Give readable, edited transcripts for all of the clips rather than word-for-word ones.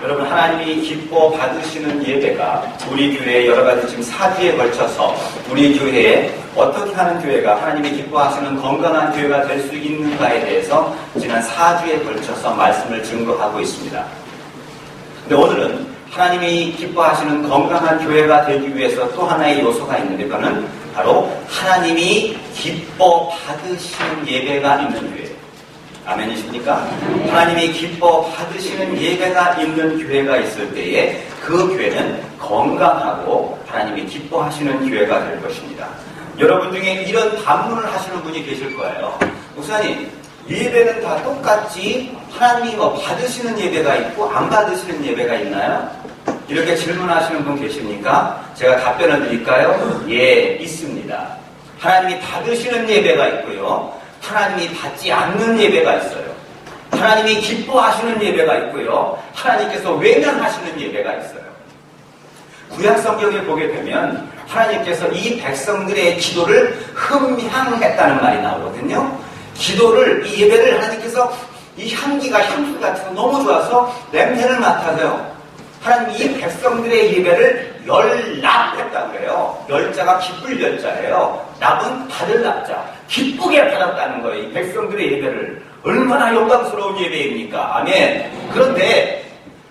여러분, 하나님이 기뻐 받으시는 예배가 우리 교회에 여러 가지 지금 4주에 걸쳐서 우리 교회에 어떻게 하는 교회가 하나님이 기뻐하시는 건강한 교회가 될 수 있는가에 대해서 지난 4주에 걸쳐서 말씀을 증거하고 있습니다. 근데 오늘은 하나님이 기뻐하시는 건강한 교회가 되기 위해서 또 하나의 요소가 있는데, 그거는 바로 하나님이 기뻐 받으시는 예배가 있는 교회. 아멘이십니까? 하나님이 기뻐 받으시는 예배가 있는 교회가 있을 때에 그 교회는 건강하고 하나님이 기뻐하시는 교회가 될 것입니다. 여러분 중에 이런 반문을 하시는 분이 계실 거예요. 목사님, 예배는 다 똑같지 하나님이 뭐 받으시는 예배가 있고 안 받으시는 예배가 있나요? 이렇게 질문하시는 분 계십니까? 제가 답변을 드릴까요? 예, 있습니다. 하나님이 받으시는 예배가 있고요, 하나님이 받지 않는 예배가 있어요. 하나님이 기뻐하시는 예배가 있고요, 하나님께서 외면하시는 예배가 있어요. 구약 성경에 보게 되면 하나님께서 이 백성들의 기도를 흠향했다는 말이 나오거든요. 기도를, 이 예배를 하나님께서 이 향기가 향수 같아서 너무 좋아서 냄새를 맡아서요, 하나님이 이 백성들의 예배를 열납했다고 그래요. 열자가 기쁠 열자예요. 납은 받을 납자. 기쁘게 받았다는 거예요. 이 백성들의 예배를. 얼마나 영광스러운 예배입니까? 아멘. 그런데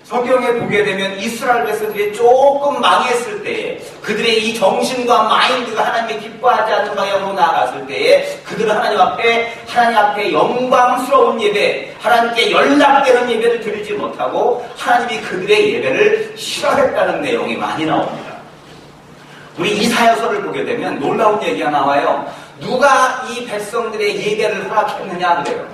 성경에 보게 되면 이스라엘 백성들이 조금 망했을 때에, 그들의 이 정신과 마인드가 하나님이 기뻐하지 않는 방향으로 나아갔을 때에 그들은 하나님 앞에 영광스러운 예배, 하나님께 연락되는 예배를 드리지 못하고 하나님이 그들의 예배를 싫어했다는 내용이 많이 나옵니다. 우리 이사야서를 보게 되면 놀라운 얘기가 나와요. 누가 이 백성들의 예배를 허락했느냐 그래요.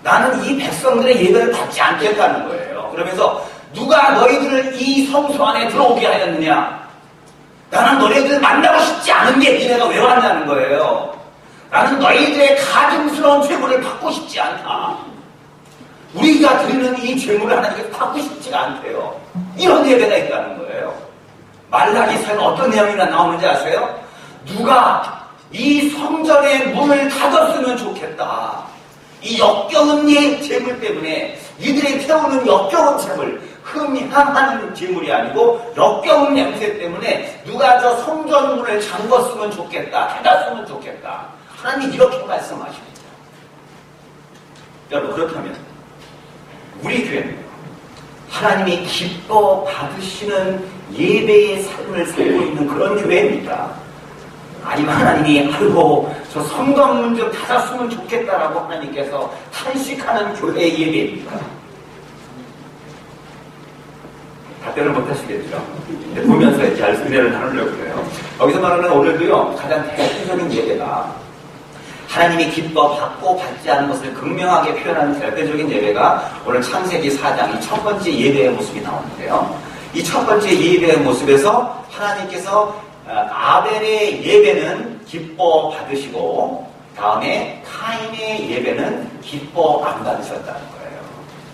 나는 이 백성들의 예배를 받지 않겠다는 거예요. 그러면서 누가 너희들을 이 성소 안에 들어오게 하였느냐? 나는 너희들 만나고 싶지 않은데 니네가 왜 왔냐는 거예요. 나는 너희들의 가증스러운 죄물을 받고 싶지 않다. 우리가 드리는 이 죄물을 하나님께 받고 싶지가 않대요. 이런 예배가 있다는 거예요. 말라기서는 어떤 내용이 나오는지 아세요? 누가 이 성전의 문을 닫았으면 좋겠다. 이 역겨운 재물 때문에 이들이 태우는 역겨운 재물, 흠향하는 재물이 아니고 역겨운 냄새 때문에 누가 저 성전 문을 잠궜으면 좋겠다, 닫았으면 좋겠다. 하나님이 이렇게 말씀하십니다. 여러분, 그렇다면 우리 교회는 하나님이 기뻐 받으시는 예배의 삶을 살고 있는 그런 교회입니까? 아니면 하나님이 아이고 저 성전문 좀 닫았으면 좋겠다라고 하나님께서 탄식하는 교회의 예배입니까? 답변을 못 하시겠죠. 근데 보면서 이제 은혜를 나누려고 해요. 여기서 말하는 오늘도요, 가장 대표적인 예배가 하나님이 기뻐 받고 받지 않는 것을 극명하게 표현하는 대표적인 예배가 오늘 창세기 4장 이 첫 번째 예배의 모습이 나오는데요. 이 첫 번째 예배의 모습에서 하나님께서 아벨의 예배는 기뻐 받으시고 다음에 카인의 예배는 기뻐 안 받으셨다는 거예요.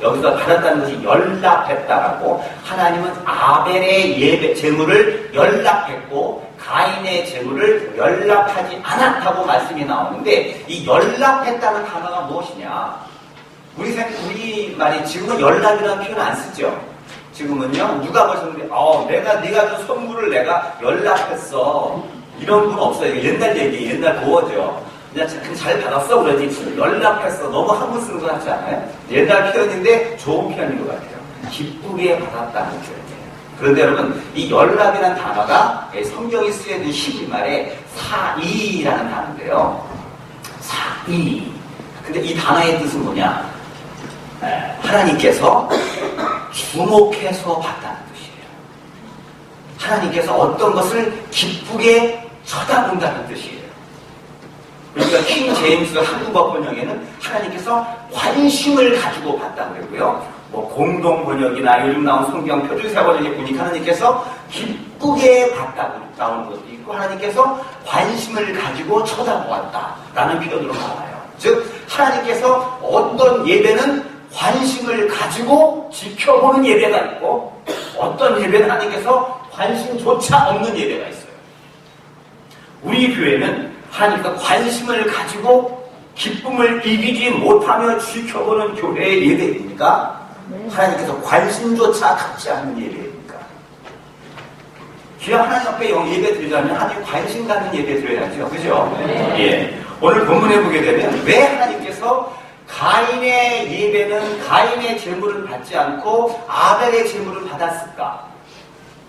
여기서 받았다는 것이 연락했다라고, 하나님은 아벨의 예배 제물을 연락했고 가인의 제물을 연락하지 않았다고 말씀이 나오는데, 이 연락했다는 단어가 무엇이냐? 우리 말이 지금은 연락이라는 표현 안 쓰죠. 지금은요, 누가 보셨는데, 네가 준 선물을 내가 연락했어. 이런 분 없어요. 옛날 얘기, 옛날 고어죠. 그냥 잘 받았어. 그러지. 연락했어. 너무 한문 쓰는 거 같지 않아요? 옛날 표현인데 좋은 표현인 것 같아요. 기쁘게 받았다는 표현이에요. 그런데 여러분, 이 연락이라는 단어가 성경이 쓰여진 히브리말에 사이라는 단어인데요. 사이. 근데 이 단어의 뜻은 뭐냐? 하나님께서 주목해서 봤다는 뜻이에요. 하나님께서 어떤 것을 기쁘게 쳐다본다는 뜻이에요. 그러니까 킹 제임스 한국어 번역에는 하나님께서 관심을 가지고 봤다고 그러고요. 뭐 공동 번역이나 요즘 나온 성경 표준세 번역에 보니까 하나님께서 기쁘게 봤다고 나오는 것도 있고, 하나님께서 관심을 가지고 쳐다보았다라는 표현으로 나와요. 즉 하나님께서 어떤 예배는 관심을 가지고 지켜보는 예배가 있고, 어떤 예배는 하나님께서 관심조차 없는 예배가 있어요. 우리 교회는 하나님께서 관심을 가지고 기쁨을 이기지 못하며 지켜보는 교회의 예배입니까? 하나님께서 관심조차 갖지 않는 예배입니까? 귀한 하나님 앞에 예배 드리자면 하나님 관심 갖는 예배 드려야죠. 그죠? 예. 오늘 본문에 보게 되면 왜 하나님께서 가인의 예배는 가인의 제물을 받지 않고 아벨의 제물을 받았을까?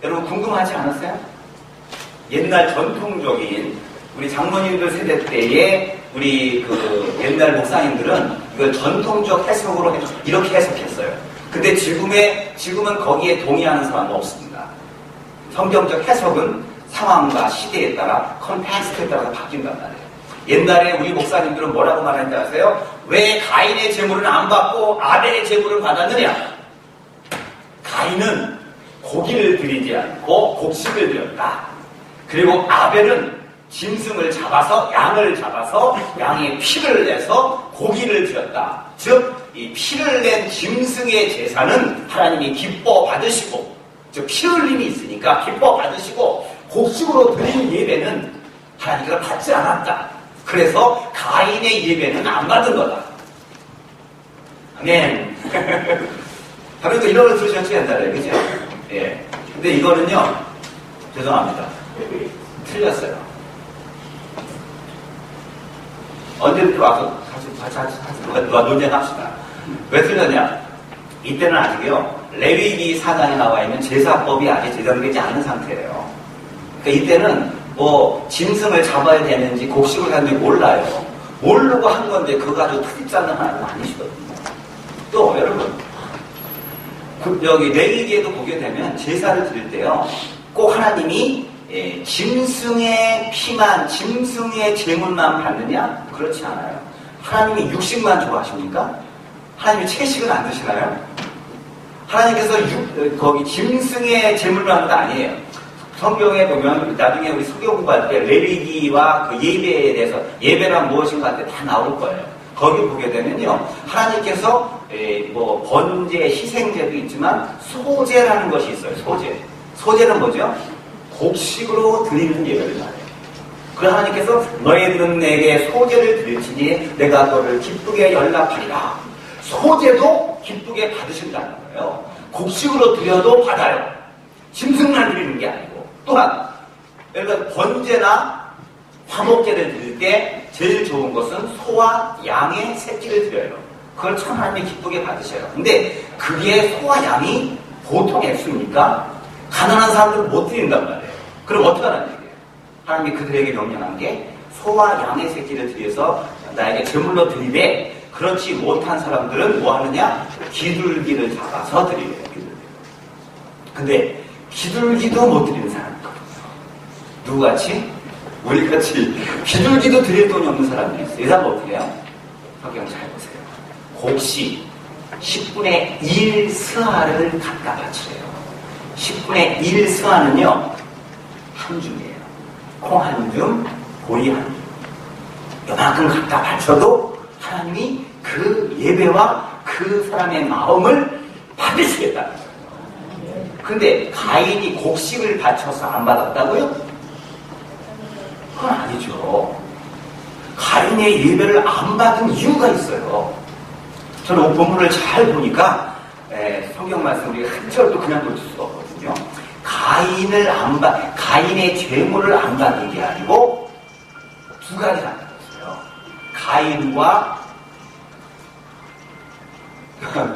여러분 궁금하지 않았어요? 옛날 전통적인 우리 장로님들 세대 때에 우리 그 옛날 목사님들은 이걸 전통적 해석으로 이렇게 해석했어요. 근데 지금은 거기에 동의하는 사람은 없습니다. 성경적 해석은 상황과 시대에 따라 컨텍스트에 따라서 바뀐단 말이에요. 옛날에 우리 목사님들은 뭐라고 말하는지 아세요? 왜 가인의 제물은 안 받고 아벨의 제물을 받았느냐? 가인은 고기를 드리지 않고 곡식을 드렸다. 그리고 아벨은 짐승을 잡아서 양을 잡아서 양의 피를 내서 고기를 드렸다. 즉 이 피를 낸 짐승의 제사는 하나님이 기뻐 받으시고, 즉 피 흘림이 있으니까 기뻐 받으시고, 곡식으로 드린 예배는 하나님께서 받지 않았다. 그래서 가인의 예배는 안 받은 거다. 아멘. 그러니까 이런 걸 들으셨지 옛날에, 그죠? 예. 근데 이거는요, 죄송합니다. 틀렸어요. 언제부터 와서 같이 논쟁합시다. 왜 틀렸냐? 이때는 아직요, 레위기 4장에 나와 있는 제사법이 아직 제정되지 않은 상태예요. 그러니까 이때는 뭐 짐승을 잡아야 되는지 곡식을 하는지 몰라요. 모르고 한 건데 그거 가지고 트집잡는 하나는 아니시거든요. 또 여러분, 여기 레위기에도 보게 되면 제사를 드릴 때요, 꼭 하나님이 짐승의 피만, 짐승의 제물만 받느냐? 그렇지 않아요. 하나님이 육식만 좋아하십니까? 하나님이 채식은 안 드시나요? 하나님께서 거기 짐승의 제물만 하는 거 아니에요. 성경에 보면 나중에 우리 설교 공부할 때 레위기와 그 예배에 대해서 예배란 무엇인가 할 때 다 나올 거예요. 거기 보게 되면요, 하나님께서 뭐 번제, 희생제도 있지만 소제라는 것이 있어요. 소제. 소제는 뭐죠? 곡식으로 드리는 예배를 말해요. 그 하나님께서 너희들은 내게 소제를 드릴지니 내가 너를 기쁘게 연락하리라. 소제도 기쁘게 받으신다는 거예요. 곡식으로 드려도 받아요. 짐승만 드리는 게 아니고. 또한 여러분 번제나 화목제를 드릴 때 제일 좋은 것은 소와 양의 새끼를 드려요. 그걸 참 하나님이 기쁘게 받으셔요. 근데 그게 소와 양이 보통 액수입니까? 가난한 사람들은 못 드린단 말이에요. 그럼 어떻게 하는 얘기예요? 하나님이 그들에게 명령한 게 소와 양의 새끼를 드려서 나에게 제물로 드리되, 그렇지 못한 사람들은 뭐 하느냐? 기둘기를 잡아서 드리래요. 기둘기. 근데 기둘기도 못 드리는 사람이 있거든요. 누구같이? 우리같이 기둘기도 드릴 돈이 없는 사람들이 있어요. 이 사람 어떻게 해요? 성경 잘 보세요. 곡식 10분의 1 스아를 갖다 바치래요. 10분의 1 스아는요, 한 줌이에요. 콩 한 줌, 보리 한 줌. 요만큼 갖다 바쳐도 하나님이 그 예배와 그 사람의 마음을 받으시겠다는 거예요. 근데 가인이 곡식을 바쳐서 안 받았다고요? 그건 아니죠. 가인의 예배를 안 받은 이유가 있어요. 저는 본문을 잘 보니까 성경 말씀 우리가 한 절도 그냥 볼 수가 없거든요. 가인의 죄물을 안 받은 게 아니고 두 가지 나타났어요. 가인과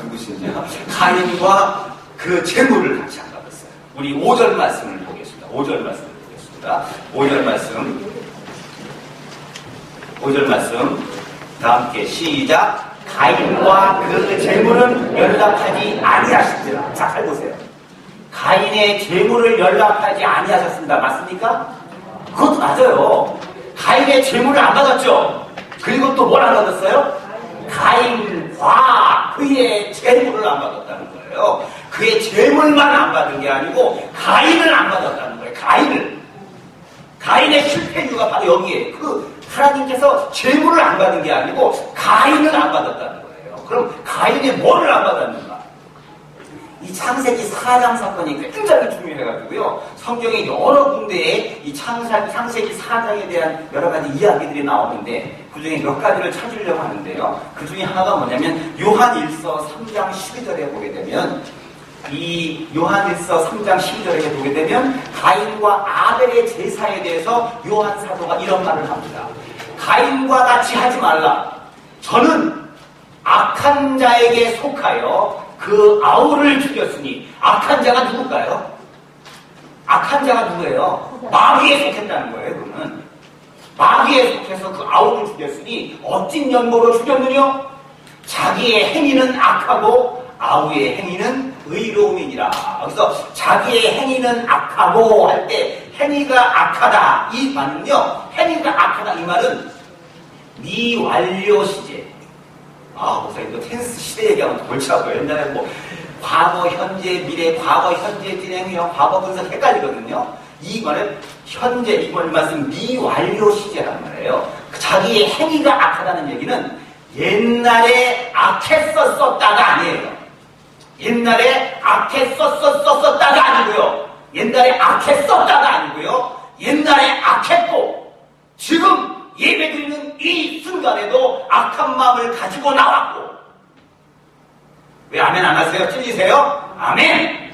누구시냐? 가인과 그 재물을 같이 안 받았어요. 우리 5절 말씀을 보겠습니다. 5절 말씀을 보겠습니다. 5절 말씀 다 함께 시작. 가인과 그 재물은 연락하지 아니하셨습니다. 자, 잘 보세요. 가인의 재물을 연락하지 아니하셨습니다. 맞습니까? 그것도 맞아요. 가인의 재물을 안 받았죠. 그리고 또 뭘 안 받았어요? 가인과 그의 재물을 안 받았다는 거예요. 그의 재물만 안 받은 게 아니고 가인을 안 받았다는 거예요. 가인의 실패 이유가 바로 여기에 하나님께서 재물을 안 받은 게 아니고 가인을 안 받았다는 거예요. 그럼 가인이 뭐를 안 받았는가? 이 창세기 4장 사건이 굉장히 중요해가지고요. 성경의 여러 군데에 이 창세기 4장에 대한 여러 가지 이야기들이 나오는데 그 중에 몇 가지를 찾으려고 하는데요. 그 중에 하나가 뭐냐면 요한일서 3장 12절에 보게 되면 이 요한일서 3장 12절에 보게 되면 가인과 아벨의 제사에 대해서 요한 사도가 이런 말을 합니다. 가인과 같이 하지 말라. 저는 악한 자에게 속하여 그 아우를 죽였으니 악한 자가 누굴까요? 악한 자가 누구예요? 마귀에 속했다는 거예요. 그러면 마귀에 속해서 그 아우를 죽였으니 어찐 연고로 죽였느냐? 자기의 행위는 악하고 아우의 행위는 의로움이니라. 그래서 자기의 행위는 악하고 할 때 행위가 악하다 이 말은요, 행위가 악하다 이 말은 미완료 시제. 목사님 또 텐스 시대 얘기하면 골치 아파요. 옛날에 뭐 과거, 현재, 미래, 과거, 현재, 진행형, 과거 분석 헷갈리거든요. 이 말은 현재, 이번 말씀 미완료 시제란 말이에요. 자기의 행위가 악하다는 얘기는 옛날에 악했었다가 아니에요. 옛날에 악했었다가 아니고요. 옛날에 악했었다가 아니고요. 옛날에 악했고 지금 예배드리는 이 순간에도 악한 마음을 가지고 나왔고. 왜 아멘 안 하세요? 찔리세요? 아멘!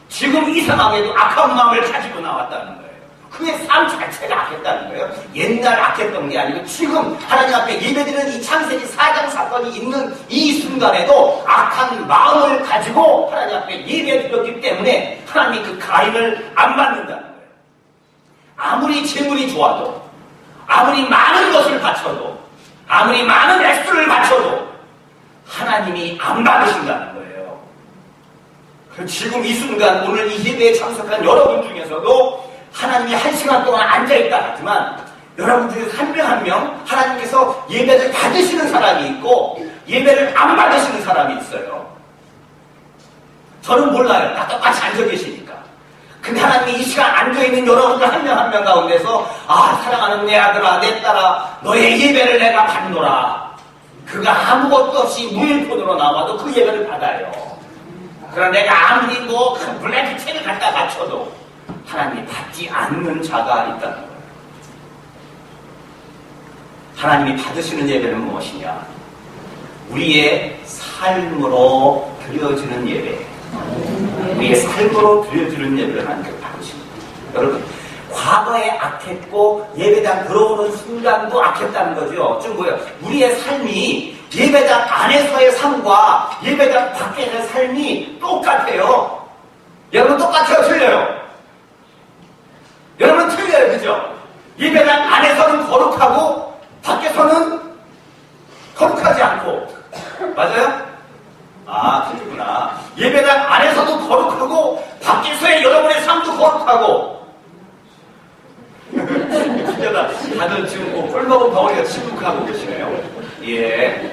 지금 이 상황에도 악한 마음을 가지고 나왔다는 거예요. 그의 삶 자체가 악했다는 거예요. 옛날 악했던 게 아니고 지금 하나님 앞에 예배드리는 이 창세기 4장 사건이 있는 이 순간에도 악한 마음을 가지고 하나님 앞에 예배드렸기 때문에 하나님이 그 가인을 안 받는다는 거예요. 아무리 재물이 좋아도, 아무리 많은 것을 바쳐도, 아무리 많은 액수를 바쳐도 하나님이 안 받으신다는 거예요. 지금 이 순간 오늘 이 예배에 참석한 여러분 중에서도 하나님이 1시간 동안 앉아있다 하지만 여러분 중에서 한 명 한 명 하나님께서 예배를 받으시는 사람이 있고 예배를 안 받으시는 사람이 있어요. 저는 몰라요. 다 똑같이 앉아 계시니까. 근데 하나님이 이 시간 앉아있는 여러분들 한 명 한 명 가운데서 사랑하는 내 아들아 내 딸아 너의 예배를 내가 받노라. 그가 아무것도 없이 무일푼으로 나와도 그 예배를 받아요. 그러나 내가 아무리 큰 블랙 책을 갖다 바쳐도 하나님이 받지 않는 자가 있다는 거예요. 하나님이 받으시는 예배는 무엇이냐? 우리의 삶으로 드려지는 예배. 우리의 삶으로 드려지는 예배를 하나님께서 받으십니다. 여러분, 과거에 악했고 예배당 들어오는 순간도 악했다는 거죠. 즉 뭐예요? 우리의 삶이 예배당 안에서의 삶과 예배당 밖에서의 삶이 똑같아요. 여러분 똑같아요? 틀려요? 여러분 틀려요. 그죠? 예배당 안에서는 거룩하고 밖에서는 거룩하지 않고. 맞아요? 틀리구나. 예배당 안에서도 거룩하고 밖에서의 여러분의 삶도 거룩하고. 진짜다. 다들 지금 꿀 먹은 덩어리가 침묵하고 계시네요. 예.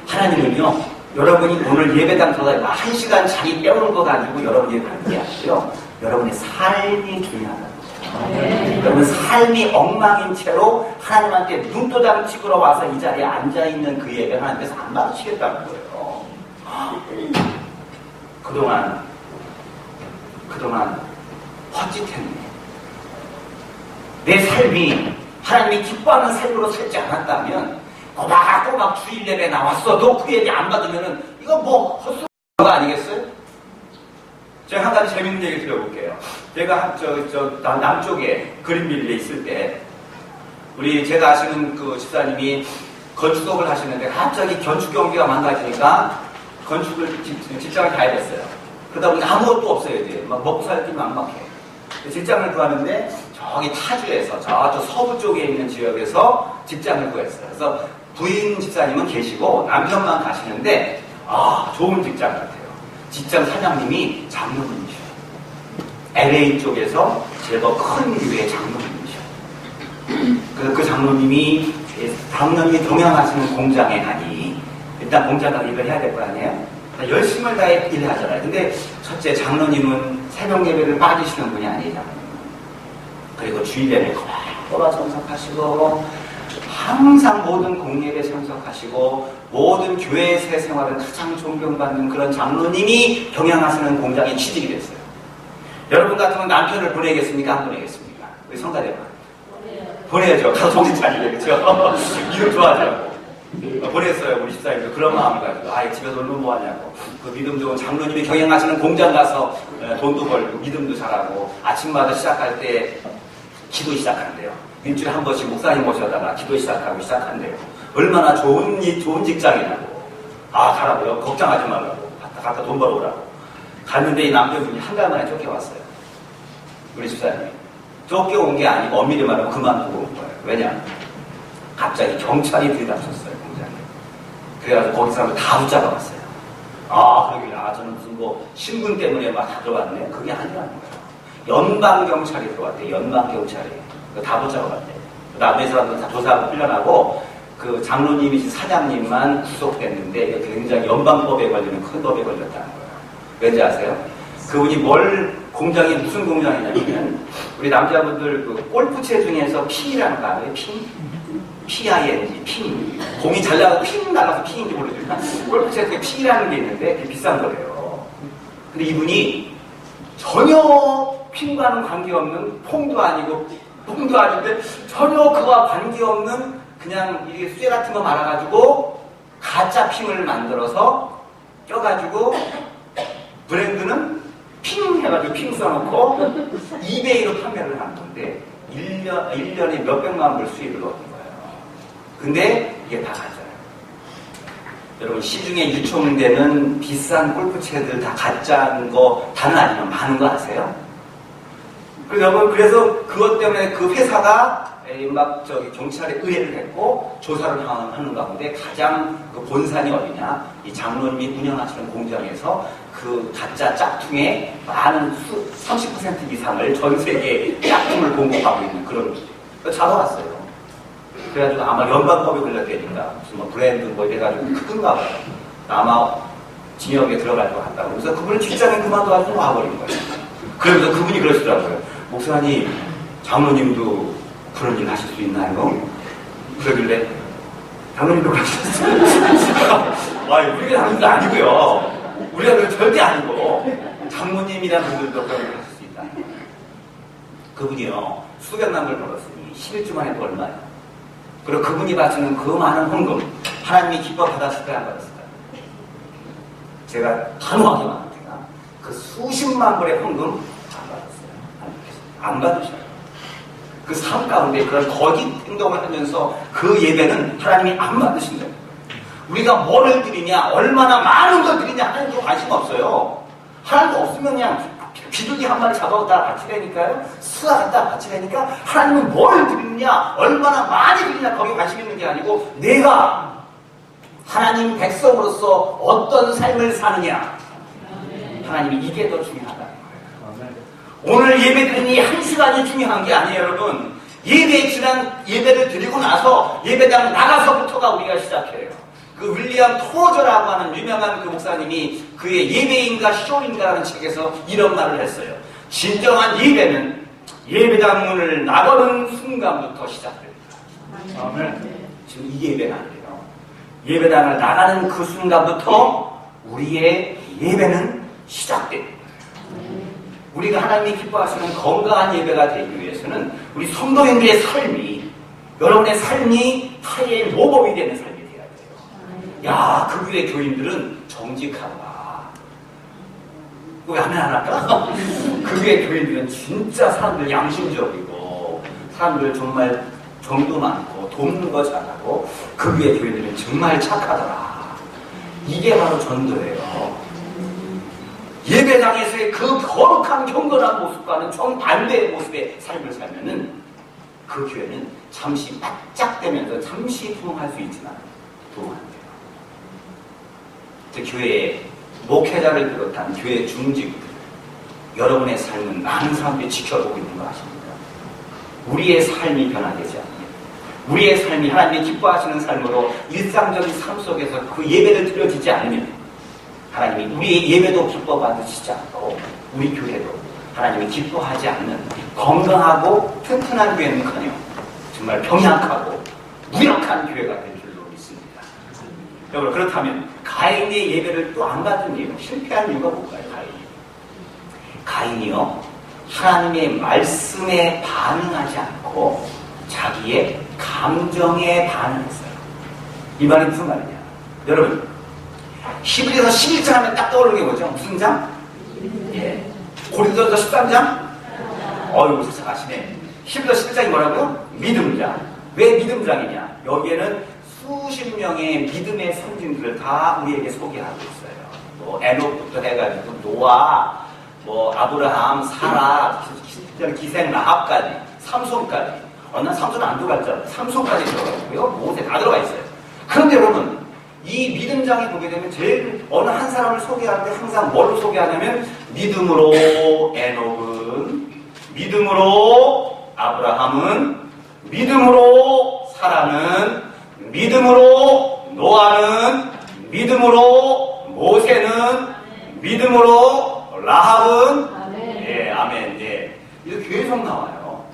하나님은요, 여러분이 오늘 예배당 들어가 1시간 자리 빼오는 거 가지고 여러분 예배하는 게 아니고요. 여러분의 삶이 중요하다는 거죠. 여러분 삶이 엉망인 채로 하나님한테 눈도장 찍으러 와서 이 자리에 앉아있는 그 예배를 하나님께서 안 받으시겠다는 거예요. 그동안 헛짓했네. 내 삶이 하나님이 기뻐하는 삶으로 살지 않았다면 꼬박꼬박 주일 예배 나왔어도 그 예배 안 받으면은 이거 뭐 헛소리 거 아니겠어요? 제가 한 가지 재밌는 얘기 드려볼게요. 제가 남쪽에 그린빌리에 있을 때 제가 아시는 그 집사님이 건축업을 하시는데 갑자기 건축 경기가 망가지니까 건축을 직장을 가야 됐어요. 그러다 보니 아무것도 없어요. 이제 막 먹고 살기 막막해. 직장을 구하는데 저기 타주에서 저 서부 쪽에 있는 지역에서 직장을 구했어요. 그래서 부인 집사님은 계시고 남편만 가시는데 좋은 직장 같아요. 직장 사장님이 장로님이셔요. LA 쪽에서 제법 큰 교회 장로님이셔요. 그래서 그 장로님이 동양하시는 공장에 가니 일단 공장 가서 일을 해야 될 거 아니에요? 열심을 다해 일을 하잖아요. 근데 첫째 장로님은 새벽 예배를 빠지시는 분이 아니잖아요. 그리고 주일 예배를 꼬라 참석하시고 항상 모든 공예배에 참석하시고 모든 교회의 새 생활은 가장 존경받는 그런 장로님이 경영하시는 공장에 취직이 됐어요. 여러분 같으면 남편을 보내겠습니까? 안 보내겠습니까? 우리 성가대가 보내야죠. 가서 정신 차리게, 그렇죠? 믿음 좋아하자고 보냈어요. 우리 집사님도 그런 마음을 가지고 집에서 놀면 뭐하냐고. 그 믿음 좋은 장로님이 경영하시는 공장 가서 돈도 벌고 믿음도 잘하고 아침마다 시작할 때 기도 시작한대요. 일주일에 한 번씩 목사님 모셔다가 기도 시작하고 시작한대요. 얼마나 좋은 직장이냐고. 가라고요. 걱정하지 말라고. 갔다 돈 벌어오라고. 갔는데 이 남편분이 한 달 만에 쫓겨왔어요. 우리 집사님이. 쫓겨온 게 아니고 엄밀히 말하면 그만두고 온 거예요. 왜냐? 갑자기 경찰이 들이닥쳤어요, 공장에. 그래가지고 거기 사람들 다 붙잡아갔어요. 그러길래 저는 무슨 신분 때문에 막 다 들어왔네. 그게 아니라는 거예요. 연방경찰이 들어왔대. 연방경찰이. 다 붙잡아갔대. 남의 사람들 다 조사하고 풀려나고 그 장로님이신 사장님만 구속됐는데 이게 굉장히 연방법에 걸리는 큰 법에 걸렸다는 거예요. 왠지 아세요? 그분이 공장이 무슨 공장이냐면 우리 남자분들 그 골프채 중에서 핀이라는 거 알아요? 핀? P-I-N-G, 핀. 공이 잘 나가서 핀 나가서 핀인지 모르지만 골프채 중에 핀이라는 게 있는데 그게 비싼 거래요. 근데 이분이 전혀 핀과는 관계없는 퐁도 아니고 뽕도 아닌데 전혀 그와 관계없는 그냥 이게 쇠 같은 거 말아가지고 가짜 핀을 만들어서 껴가지고 브랜드는 핑 해가지고 핑 써놓고 이베이로 판매를 한 건데 1년에 몇백만 불 수익을 얻은 거예요. 근데 이게 다 가짜예요. 여러분 시중에 유통되는 비싼 골프채들 다 가짜인 거 다는 아니면 많은 거 아세요? 그래서 그것 때문에 그 회사가 경찰에 의뢰를 했고 조사를 하는 가운데 가장 그 본산이 어디냐? 이 장로님이 운영하시는 공장에서 그 가짜 짝퉁의 많은 30% 이상을 전 세계에 짝퉁을 공급하고 있는 그런 잡아갔어요. 그래가지고 아마 연방법에 걸렸다니까 무슨 브랜드 이래가지고 크던가 봐요. 아마 징역에 들어가지고 한다고. 그래서 그분은 직장에 그만둬가지고 와버린 거예요. 그러면서 그분이 그러시더라고요. 목사님, 장로님도 그런 일 하실 수 있나요? 그러길래 장로님도 그러셨어요. 우리가 장로님도 아니고요. 우리가 절대 아니고 장로님이라는 분들도 그런 일 하실 수 있다. 그분이요. 수백만 불 벌었으니 11주 만에 또 얼마요? 그리고 그분이 바치는 그 많은 헌금 하나님이 기뻐 받았을까요? 안 받았을까요? 제가 단호하게 말합니다. 그 수십만 불의 헌금 안 받았어요. 안 받으셔요. 그 삶 가운데 그런 거짓 행동을 하면서 그 예배는 하나님이 안 받으신다는 거예요. 우리가 뭐를 드리냐, 얼마나 많은 걸 드리냐 하나님도 관심 없어요. 하나님도 없으면 그냥 비둘기 한 마리 잡아갖다 바치라니까요. 수아 갖다 바치라니까 하나님은 뭘 드리느냐, 얼마나 많이 드리냐 거기에 관심 있는 게 아니고 내가 하나님 백성으로서 어떤 삶을 사느냐. 하나님이 이게 더 중요하다는 거예요. 오늘 예배 드리니 한 시간이 중요한 게 아니에요, 여러분. 예배를 드리고 나서 예배당 나가서부터가 우리가 시작해요. 그 윌리엄 토저라고 하는 유명한 그 목사님이 그의 예배인가 쇼인가라는 책에서 이런 말을 했어요. 진정한 예배는 예배당 문을 나가는 순간부터 시작됩니다. 지금 이 예배가 안 돼요. 예배당을 나가는 그 순간부터 우리의 예배는 시작됩니다. 우리가 하나님이 기뻐하시는 건강한 예배가 되기 위해서는 우리 성도님들의 삶이, 여러분의 삶이 타의 모범이 되는 삶이 돼야 돼요. 야, 그 교회 교인들은 정직하다. 왜 하면 안 할까? 그 교회 교인들은 진짜 사람들 양심적이고, 사람들 정말 정도 많고, 돕는 거 잘하고, 그 교회 교인들은 정말 착하더라. 이게 바로 전도예요. 예배당에서의 그 거룩한 경건한 모습과는 정반대의 모습의 삶을 살면은 그 교회는 잠시 바짝대면서 잠시 부흥할 수 있지만 부흥 안 돼요. 교회의 목회자를 비롯한 교회 중직들, 여러분의 삶은 많은 사람들이 지켜보고 있는 거 아십니까? 우리의 삶이 변화되지 않으면, 우리의 삶이 하나님이 기뻐하시는 삶으로 일상적인 삶 속에서 그 예배를 드려지지 않으면 하나님이 우리의 예배도 기뻐 받으시지 않고 우리 교회도 하나님이 기뻐하지 않는 건강하고 튼튼한 교회는커녕 정말 병약하고 무력한 교회가 될 줄로 믿습니다. 여러분, 그렇다면 가인의 예배를 또 안 받은 이유, 실패한 이유가 뭘까요? 가인이요, 하나님의 말씀에 반응하지 않고 자기의 감정에 반응했어요. 이 말이 무슨 말이냐? 여러분, 히브리서 11장 하면 딱 떠오르는 게 뭐죠? 무슨 장? 예. 고린도서 13장? 어이구, 착하시네. 히브리서 11장이 뭐라고요? 믿음장. 왜 믿음장이냐? 여기에는 수십 명의 믿음의 선진들을 다 우리에게 소개하고 있어요. 뭐 에녹부터 해가지고 노아, 뭐 아브라함, 사라, 기생 라합까지, 삼손까지. 어느 날 삼손은 안 들어갔잖아요. 삼손까지 들어가고요. 모세 다 들어가 있어요. 그런데 여러분, 이 믿음장에 보게 되면 제일 어느 한 사람을 소개하는데 항상 뭘로 소개하냐면 믿음으로 에녹은, 믿음으로 아브라함은, 믿음으로 사라는, 믿음으로 노아는, 믿음으로 모세는, 믿음으로 라합은, 아멘. 예, 아멘. 예. 이렇게 계속 나와요.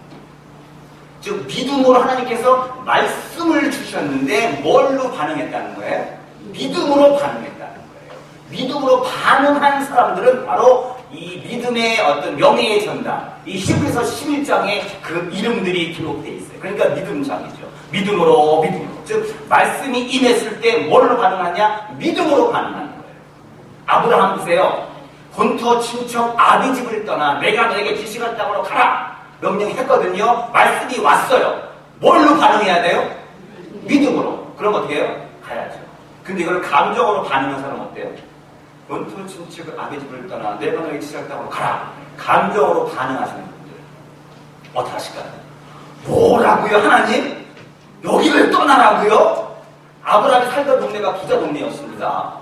즉 믿음으로 하나님께서 말씀을 주셨는데 뭘로 반응했다는 거예요? 믿음으로 반응했다는 거예요. 믿음으로 반응한 사람들은 바로 이 믿음의 어떤 명예의 전당, 이 히브리서 11장에 그 이름들이 기록되어 있어요. 그러니까 믿음장이죠. 믿음으로. 즉 말씀이 임했을 때 뭘로 반응하냐? 믿음으로 반응하는 거예요. 아브라함 보세요. 본토 친척 아비 집을 떠나 내가 너에게 지시할 땅으로 가라 명령했거든요. 말씀이 왔어요. 뭘로 반응해야 돼요? 믿음으로. 그럼 어떻게 해요? 가야죠. 근데 이걸 감정으로 반응하는 사람은 어때요? 본토 친척 아비 집을 떠나 내가 너에게 지시할 땅으로 가라. 감정으로 반응하시는 분들 어떻게 하실까요? 뭐라고요? 하나님? 여기를 떠나라고요? 아브라함이 살던 동네가 부자 동네였습니다.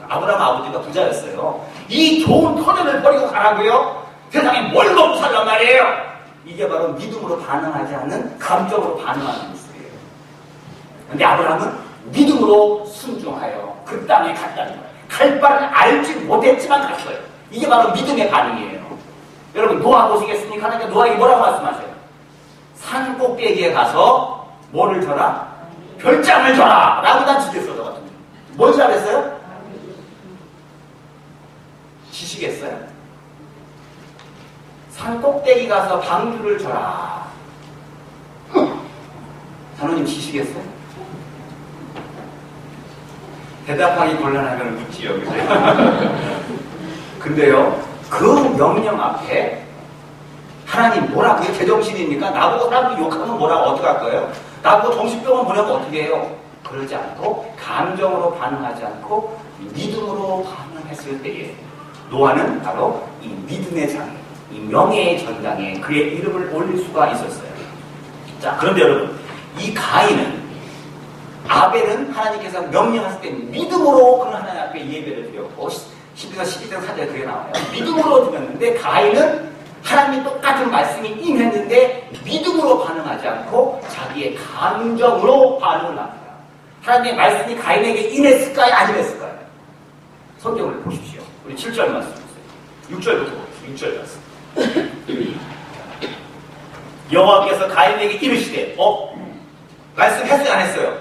아브라함 아버지가 부자였어요. 이 좋은 터전을 버리고 가라고요? 세상에 뭘 먹고 살란 말이에요? 이게 바로 믿음으로 반응하지 않는 감정으로 반응하는 모습이에요. 근데 아브라함은 믿음으로 순종하여 그 땅에 갔다는 거예요. 갈 바를 알지 못했지만 갔어요. 이게 바로 믿음의 반응이에요. 여러분, 노아 보시겠습니까? 하나님께 노아에게 뭐라고 말씀하세요? 산 꼭대기에 가서 뭐를 줘라? 별장을 줘라! 라고 난 지켰어, 저 같은 경우. 뭘 잘했어요? 지시겠어요? 산 꼭대기 가서 방주를 줘라. 하나님 지시겠어요? 대답하기 곤란하면 묻지요, 그죠? 근데요, 그 명령 앞에 하나님 뭐라고요? 제정신입니까? 나보고 사람들이 욕하면 뭐라고 어떡할 거예요? 나보고 정신병원 보내면 어떻게 해요? 그러지 않고 감정으로 반응하지 않고 믿음으로 반응했을 때에 노아는 바로 이 믿음의 장에, 이 명예의 전당에 그의 이름을 올릴 수가 있었어요. 자, 그런데 여러분, 이 가인은, 아벨은 하나님께서 명령하실 때 믿음으로 그런 하나님 앞에 예배를 드렸고, 10에서 12장 4절에 그게 나와요. 믿음으로 드렸는데 가인은 하나님이 똑같은 말씀이 임했는데 믿음으로 반응하지 않고 자기의 감정으로 반응을 합니다. 하나님의 말씀이 가인에게 임했을까요? 안 임했을까요? 성경을 보십시오. 우리 7절 말씀 보세요. 6절부터 보십시오. 6절 말씀. 여호와께서 가인에게 이르시되, 말씀했어요? 안 했어요?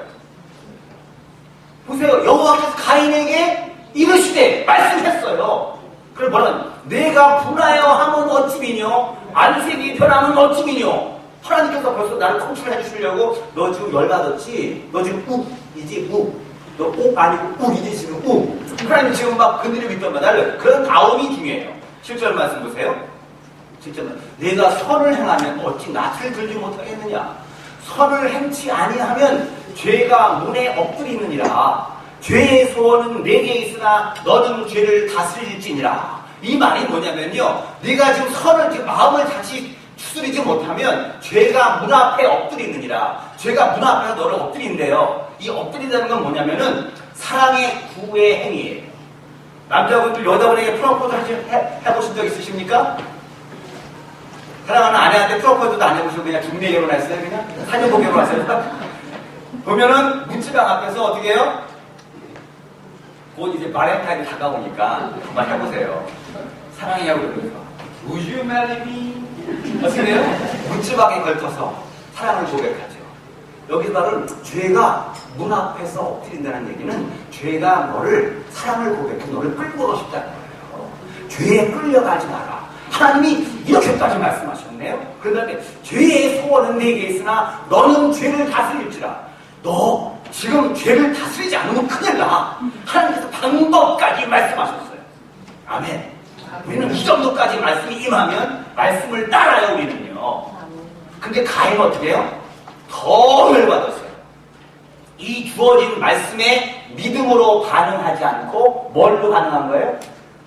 보세요. 여호와께서 가인에게 이르시되 말씀했어요. 그럼 뭐라는? 내가 분하여 하면 어찌미뇨? 안색이 변하면 어찌미뇨? 하나님께서 벌써 나를 통치를 해주시려고 너 지금 열받았지? 너 지금 욱이지 욱. 너 욱 아니고 욱이지 지금 욱. 하나님 지금 막 건드리고 있단 말이야. 그런 다음이 중요해요. 7절 말씀 보세요. 7절 말씀. 내가 선을 행하면 어찌 낯을 들지 못하겠느냐? 선을 행치 아니하면 죄가 문에 엎드리느니라. 죄의 소원은 내게 있으나 너는 죄를 다스릴지니라. 이 말이 뭐냐면요, 네가 지금 선을, 지금 마음을 다시 추스리지 못하면 죄가 문 앞에 엎드리느니라. 죄가 문 앞에서 너를 엎드린대요. 이 엎드린다는 건 뭐냐면은 사랑의 구의 행위예요. 남자분들 여자분에게 프로포즈 해보신 적 있으십니까? 사랑하는 아내한테 프로포즈도 안 해보시고 그냥 중매 결혼했어요? 그냥 사진 보고 결혼했어요? 보면은 문지방 앞에서 어떻게 해요? 곧 이제 바렌타인이 다가오니까 한번 해보세요. 사랑해요 그러면서 Would you marry me? 어떻게 해요? 문지방에 걸쳐서 사랑을 고백하죠. 여기서 말은 죄가 문 앞에서 엎드린다는 얘기는 죄가 너를 사랑을 고백해 너를 끌고 오고 싶다는 거예요. 죄에 끌려가지 마라. 하나님이 이렇게까지 말씀하셨네요. 그런데 죄의 소원은 내게 있으나 너는 죄를 다스릴지라. 너 지금 죄를 다스리지 않으면 큰일 나. 하나님께서 방법까지 말씀하셨어요. 아멘. 우리는 이 정도까지 말씀이 임하면 말씀을 따라요. 우리는요. 근데 가인은 어떻게 해요? 더 열받았어요. 이 주어진 말씀에 믿음으로 반응하지 않고 뭘로 반응한 거예요?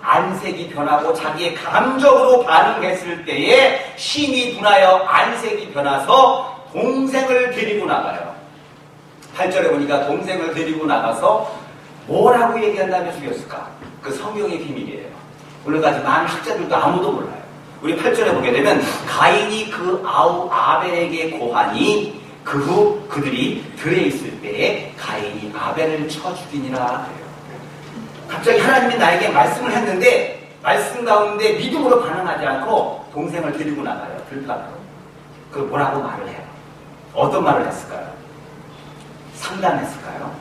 안색이 변하고 자기의 감정으로 반응했을 때에 심히 분하여 안색이 변해서 동생을 데리고 나가요. 8절에 보니까 동생을 데리고 나가서 뭐라고 얘기한 다음에 죽였을까? 그 성경의 비밀이에요. 오늘까지 많은 학자들도 아무도 몰라요. 우리 8절에 보게 되면 가인이 그 아벨에게 고하니 그 후 그들이 들에 있을 때에 가인이 아벨을 쳐 죽이니라 해요. 갑자기 하나님이 나에게 말씀을 했는데 말씀 가운데 믿음으로 반응하지 않고 동생을 데리고 나가요. 들판으로. 그 뭐라고 말을 해요? 어떤 말을 했을까요? 상담했을까요?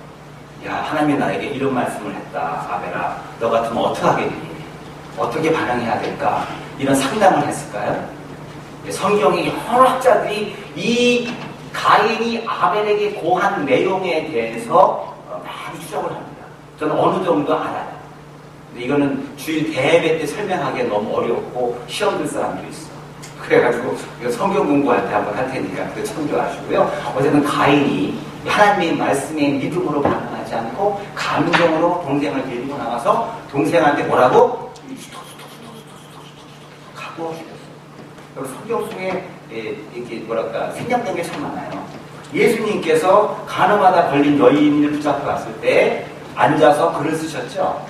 야, 하나님이 나에게 이런 말씀을 했다. 아벨아, 너 같으면 어떻게 하겠니? 어떻게 반응해야 될까? 이런 상담을 했을까요? 성경의 여러 학자들이 이 가인이 아벨에게 고한 내용에 대해서 많이 추적을 합니다. 저는 어느 정도 알아요. 근데 이거는 주일 대회 때 설명하기에 너무 어렵고 시험 들 사람도 있어. 그래가지고 이거 성경 공부할 때 한번 할 테니까 그거 참조하시고요. 어쨌든 가인이 하나님의 말씀에 믿음으로 반응하지 않고 감정으로 동생을 데리고 나가서 동생한테 뭐라고? 갖고 죽였어요. 성경 속에 이렇게 뭐랄까 생략된 게 참 많아요. 예수님께서 간음하다 걸린 여인을 붙잡고 갔을 때 앉아서 글을 쓰셨죠.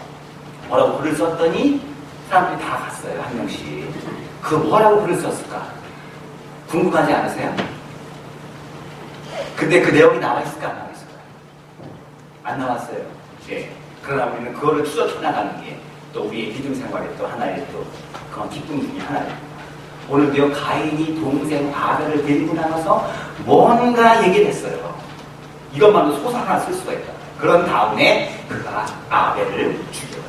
뭐라고 글을 썼더니 사람들이 다 갔어요. 한 명씩. 그 뭐라고 글을 썼을까? 궁금하지 않으세요? 근데 그 내용이 나와 있을까 안 나와 있을까요? 안 나왔어요. 예. 그러나 우리는 그거를 추적해 나가는 게 또 우리의 믿음 생활에 또 하나의 또 그런 기쁨 중에 하나입니다. 오늘도요 가인이 동생 아벨을 데리고 나가서 뭔가 얘기를 했어요. 이것만도 소설 하나 쓸 수가 있다. 그런 다음에 그가 아벨을 죽여요.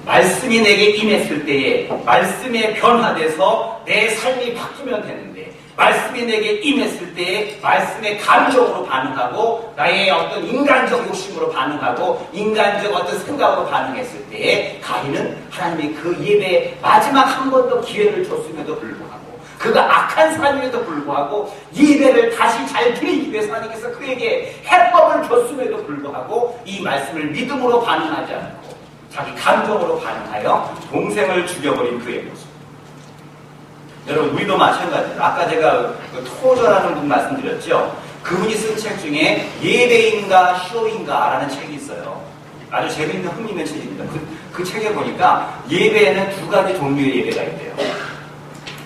말씀이 내게 임했을 때에 말씀에 변화돼서 내 삶이 바뀌면 되는데 말씀이 내게 임했을 때에 말씀의 감정으로 반응하고 나의 어떤 인간적 욕심으로 반응하고 인간적 어떤 생각으로 반응했을 때에 가인은 하나님이 그 예배에 마지막 한 번 더 기회를 줬음에도 불구하고 그가 악한 사람임에도 불구하고 예배를 다시 잘 드리기 위해서 하나님께서 그에게 해법을 줬음에도 불구하고 이 말씀을 믿음으로 반응하지 않고 자기 감정으로 반응하여 동생을 죽여버린 그의 모습. 여러분 우리도 마찬가지예요. 아까 제가 그 토저라는 분 말씀드렸죠. 그분이 쓴 책 중에 예배인가 쇼인가라는 책이 있어요. 아주 재미있는 흥미있는 책입니다. 그 책에 보니까 예배에는 두 가지 종류의 예배가 있대요.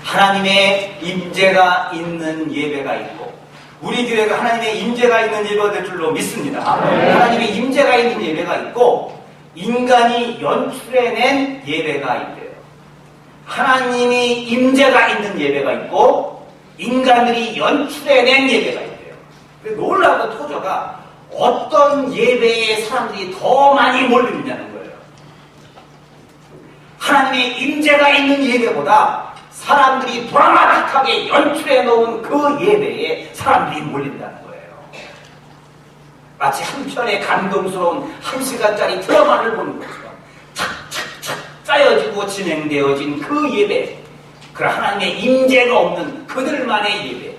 하나님의 임재가 있는 예배가 있고 우리 교회가 하나님의 임재가 있는 예배가 될 줄로 믿습니다. 하나님의 임재가 있는 예배가 있고 인간이 연출해낸 예배가 있대요. 하나님이 임재가 있는 예배가 있고 인간들이 연출해낸 예배가 있대요. 놀라운 토저가 어떤 예배에 사람들이 더 많이 몰리느냐는 거예요. 하나님의 임재가 있는 예배보다 사람들이 드라마틱하게 연출해 놓은 그 예배에 사람들이 몰린다는 거예요. 마치 한 편의 감동스러운 1시간짜리 드라마를 보는 것처럼 착착착 짜여지고 진행되어진 그 예배, 그 하나님의 임재가 없는 그들만의 예배,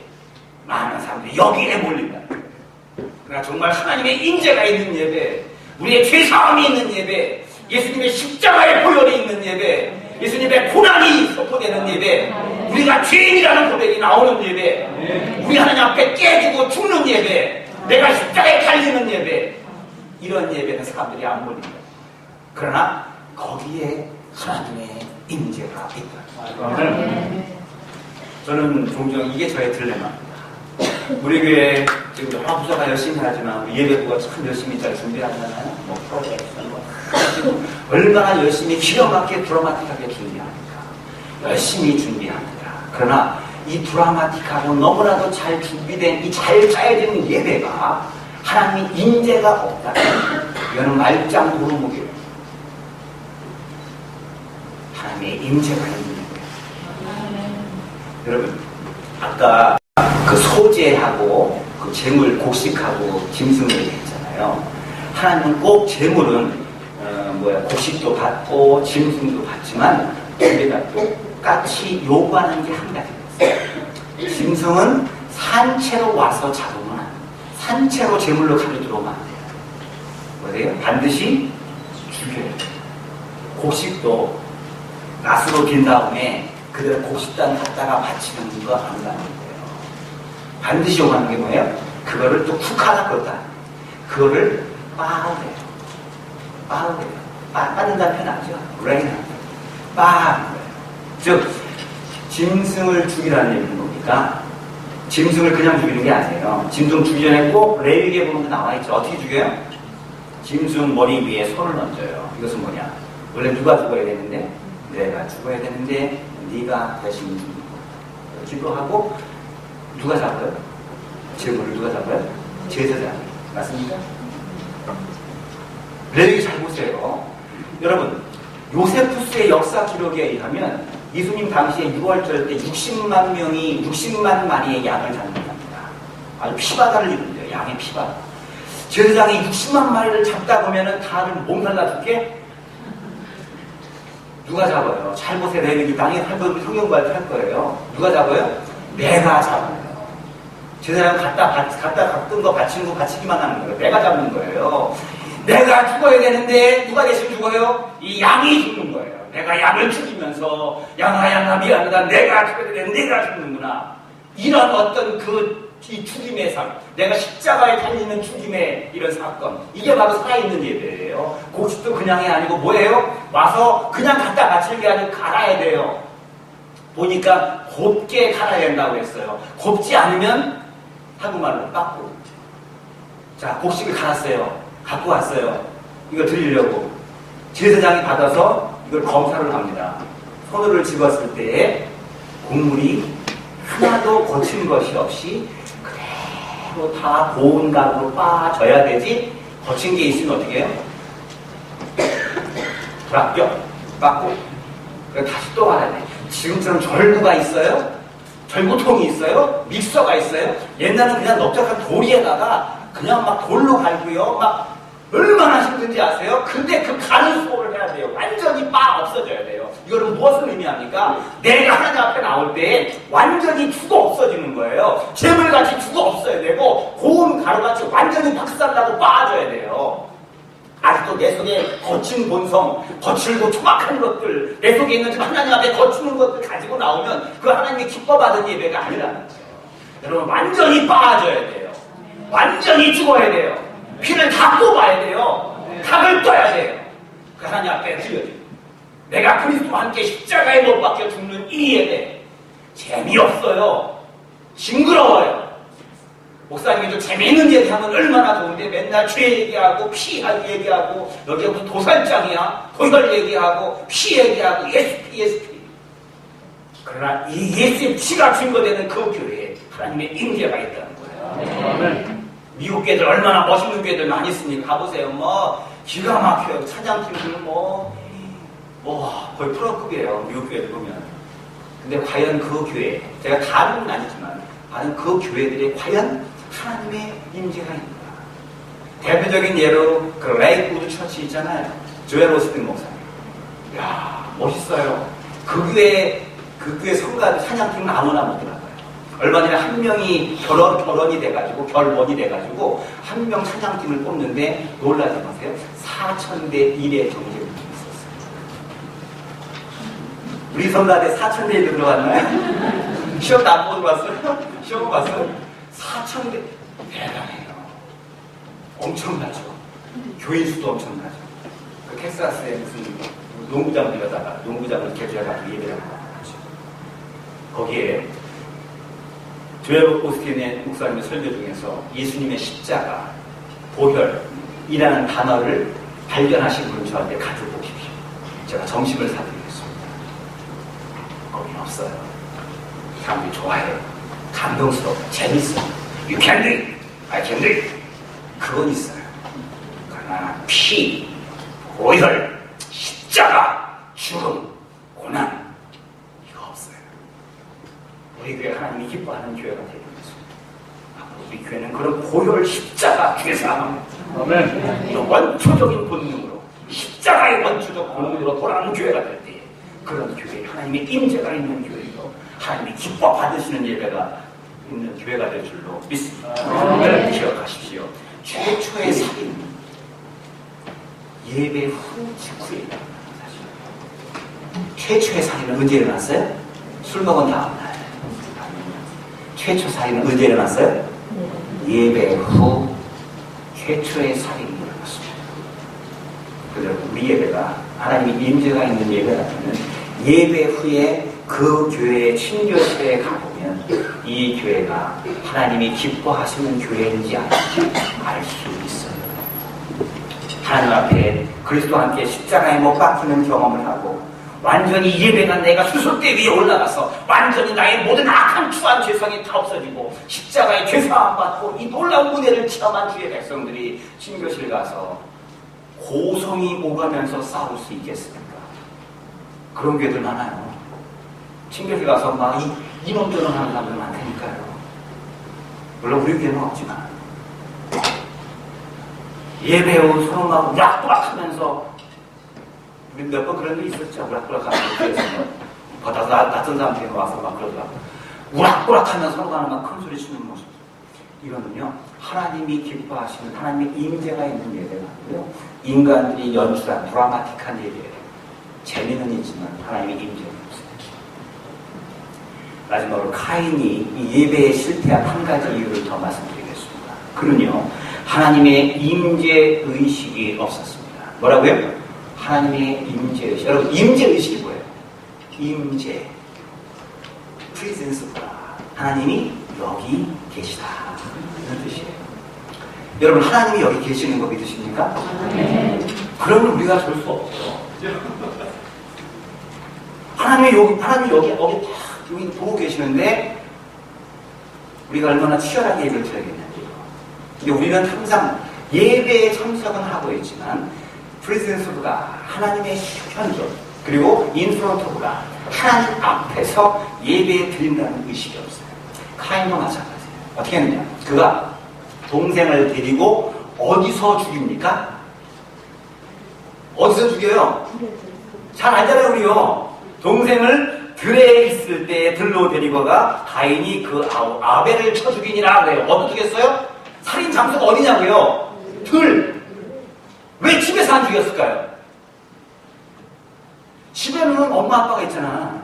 많은 사람들이 여기에 몰린다는 거예요. 그러나 정말 하나님의 임재가 있는 예배, 우리의 죄사함이 있는 예배, 예수님의 십자가의 보혈이 있는 예배, 예수님의 고난이 선포되는 예배, 우리가 죄인이라는 고백이 나오는 예배, 우리 하나님 앞에 깨지고 죽는 예배, 내가 십자가에 달리는 예배, 이런 예배는 사람들이 안 몰린다. 그러나 거기에 하나님의 임재가 있다. 저는 종종 이게 저의 딜레마입니다. 우리 교회 지금 여러 부서가 열심히 하지만 우리 예배부가 참 열심히 잘 준비하잖아요. 뭐 프로젝트 얼마나 열심히 기가 막히게 드라마틱하게 준비합니까? 열심히 준비합니다. 그러나 이 드라마틱하고 너무나도 잘 준비된 이 잘 짜여진 예배가 하나님의 임재가 없다. 이거는 말짱 도루묵이에요. 하나님의 임재가 있는 거예요. 여러분, 아까 그 소재하고 그 재물 곡식하고 짐승을 했잖아요. 하나님은 꼭 재물은 곡식도 받고 짐승도 받지만 우리가 똑같이 요구하는 게 한 가지 있어요. 짐승은 산채로 와서 잡으면 안 돼요. 산채로 재물로 가져 들어오면 안 돼요. 뭐래요? 반드시 죽여야 돼요. 곡식도 낫으로 빈 다음에 그대로 곡식단 갖다가 바치는 거 안 가는 거예요. 반드시 요구하는 게 뭐예요? 그거를 또 쿡 하나 껐다. 그거를 빠우래요. 빠는다는 표현 아죠? 레인 빠는 거예요. 즉 짐승을 죽이라는 얘기는 뭡니까? 짐승을 그냥 죽이는 게 아니에요. 짐승 죽이기 전에 꼭 레위기에 보면 나와있죠. 어떻게 죽여요? 짐승 머리 위에 손을 얹어요. 이것은 뭐냐? 원래 누가 죽어야 되는데? 내가 죽어야 되는데 네가 대신 죽는 거예요. 기도하고 누가 잡아요? 제물을 누가 잡아요? 제사장. 맞습니까? 레위기 잘 보세요. 여러분, 요세푸스의 역사 기록에 의하면 예수님 당시에 6월절 때 60만 마리의 양을 잡는답니다. 아주 피바다를 이룬대요. 양의 피바다. 제사장이 60만 마리를 잡다 보면은 다들 몸살나 죽게? 누가 잡아요? 잘 보세요. 레위기 당연히 성경 발표할 거예요. 누가 잡아요? 내가 잡아요. 제사장 갖던 거 바치는 거 바치기만 하는 거예요. 내가 잡는 거예요. 내가 죽어야 되는데 누가 대신 죽어요? 이 양이 죽는 거예요. 내가 양을 죽이면서 양아 미안하다. 내가 죽어야 되는데 내가 죽는구나. 이런 어떤 이 죽임의 삶, 내가 십자가에 달리는 죽임의 이런 사건, 이게 바로 살아있는 예배예요. 곡식도 그냥이 아니고 뭐예요? 와서 그냥 갖다 바치는 게 아니고 갈아야 돼요. 보니까 곱게 갈아야 된다고 했어요. 곱지 않으면 한국말로 깎고. 자, 곡식을 갈았어요. 갖고 왔어요. 이거 드리려고. 제사장이 받아서 이걸 검사를 합니다. 손으로 집었을 때 곡물이 하나도 거친 것이 없이 그대로 다 고운 가루로 빠져야 되지. 거친 게 있으면 어떻게 해요? 불합격. 깎고. 다시 또 가야 돼. 지금처럼 절구가 있어요? 절구통이 있어요? 믹서가 있어요? 옛날은 그냥 넓적한 돌리에다가 그냥 막 돌로 갈고요. 막 얼마나 힘든지 아세요? 근데 그 가는 수업을 해야 돼요. 완전히 빠 없어져야 돼요. 이거는 무엇을 의미합니까? 내가 하나님 앞에 나올 때 완전히 죽어 없어지는 거예요. 재물같이 죽어 없어야 되고 고운 가루같이 완전히 박살나고 빠져야 돼요. 아직도 내 속에 거친 본성, 거칠고 투박한 것들, 내 속에 있는 지금 하나님 앞에 거치는 것들 가지고 나오면 그 하나님이 기뻐받은 예배가 아니라는 거예요. 여러분, 완전히 빠져야 돼요. 완전히 죽어야 돼요. 피를 다 뽑아야 돼요. 닭을 떠야 돼요. 그 하나님 앞에 드려야 돼요. 내가 그리스도와 함께 십자가에 못 박혀 죽는 이 예배 재미없어요. 징그러워요. 목사님이 좀 재미있는 얘기하면 얼마나 좋은데 맨날 죄 얘기하고 피 얘기하고 여기가 무슨 도살장이야. 도살 얘기하고 피 얘기하고 ESP. 그러나 이 예수의 피가 증거되는 그 교회에 하나님의 임재가 있다는 거예요. 미국 교회들 얼마나 멋있는 교회들 많이 있으니까 가보세요. 뭐 기가 막혀요. 찬양팀들은 거의 프로급이에요. 미국 교회들 보면. 근데 과연 그 교회, 제가 다른 건 아니지만 과연 그 교회들이 과연 하나님의 임재가 있는가. 대표적인 예로 그 레이크우드 처치 있잖아요. 조엘 오스틴 목사님. 이야, 멋있어요. 그 교회 성가들 찬양팀은 아무나 못 들어가요. 얼마 전에 한 명이 결원이 돼가지고 결원이 돼가지고 한 명 찬양팀을 뽑는데 놀라지 마세요. 4,000대 1의 경쟁이 있었어요. 우리 성가대 4,000대 1로 들어갔나요? 시험도 안 보고 봤어요? 시험 봤어요? 4,000대 대단해요. 엄청나죠. 교인 수도 엄청나죠. 그 텍사스에 무슨 농구장 빌려다가 농구장을 개조해가지고 예배를 하고 거기에 조엘 오스틴의 목사님의 설교 중에서 예수님의 십자가, 보혈이라는 단어를 발견하신 분 저한테 가지고 오십시오. 제가 정식을 사드리겠습니다. 거긴 없어요. 사람들이 좋아해. 감동스러워. 재밌어. You can do it. I can do it. 그건 있어요. 그러나 피, 오열, 십자가, 죽음, 고난 이거 없어요. 우리 교회 하나님이 기뻐하는 교회가 되는 것입니다. 앞으로 우리 교회는 그런 보혈 십자가 죄사함, 원초적인 본능으로 십자가의 원초적 본능으로 돌아가는 교회가 될 때에 그런 교회, 하나님의 임재가 있는 교회이고 하나님이 기뻐 받으시는 예배가 있는 교회가 될 줄로 믿습니다. 기억하십시오. 최초의 살인 예배 후 직후에 일어납니다. 최초의 살인은 언제 일어났어요? 술 먹은 다음날. 최초 살인은 언제 일어났어요? 예배 후 최초의 살인이 일어났습니다. 그래서 우리 예배가 하나님의 임재가 있는 예배라면 예배 후에 그 교회의 친교실에 가보면 이 교회가 하나님이 기뻐하시는 교회인지 아닌지 알 수 있어요. 하나님 앞에 그리스도와 함께 십자가에 못 박히는 경험을 하고 완전히 예배가 내가 수술대 위에 올라가서 완전히 나의 모든 악한 추한 죄성이 다 없어지고 십자가의 죄사함 받고 이 놀라운 은혜를 체험한 주의 백성들이 친교실 가서 고성이 오가면서 싸울 수 있겠습니까? 그런 교회들 많아요. 친교실 가서 막 이놈저놈 하는 사람들 많다니까요. 물론 우리 교회는 없지만 예배 후 서로 막 우락부락 하면서 우리 몇 번 그런 게 있었죠. 우락부락 하면서 교회에서 받아서 낯선 사람들이 와서 막 그러더라고. 우락부락 하면서 서로가 막 큰 소리 치는 모습. 이거는요 하나님이 기뻐하시는 하나님의 임재가 있는 예배가 아니고요 인간들이 연출한 드라마틱한 예배예요. 재미는 있지만 하나님의 임재는 없어요. 마지막으로 카인이 이 예배에 실패한 한 가지 이유를 더 말씀드리겠습니다. 그는요 하나님의 임재 의식이 없었습니다. 뭐라고요? 하나님의 임재 의식. 여러분 임재 의식이 뭐예요? 임재, 프리젠스가 하나님이 여기 계시다 이런 뜻이에요. 여러분 하나님이 여기 계시는 거 믿으십니까? 그러면 우리가 볼 수 없죠. 하나님이 여기 딱 여기 보고 계시는데 우리가 얼마나 치열하게 예배를 드려야겠냐고요. 근데 우리는 항상 예배에 참석은 하고 있지만 프리젠스가 하나님의 현존 그리고 인프론트가 하나님 앞에서 예배 드린다는 의식이 없어요. 카인도 마찬가지예요. 어떻게 했느냐? 그가 동생을 데리고 어디서 죽입니까? 어디서 죽여요? 잘 알잖아요, 우리요. 동생을 들에 있을 때 들로 데리고 가 가인이 그 아벨을 쳐 죽이니라 그래요. 어디 죽였어요? 살인 장소가 어디냐고요? 들. 왜 집에서 안 죽였을까요? 집에는 엄마 아빠가 있잖아.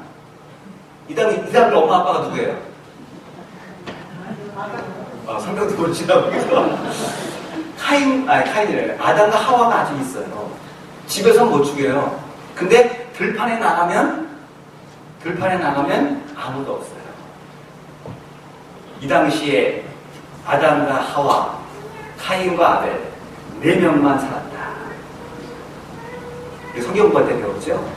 이 사람들 엄마 아빠가 누구예요? 성경도 못 지나고 카인이래요. 아담과 하와가 아직 있어요. 집에서 못 죽여요. 근데 들판에 나가면 아무도 없어요. 이 당시에 아담과 하와, 카인과 아벨 4명만 살았다. 성경 공부할 때 배웠죠?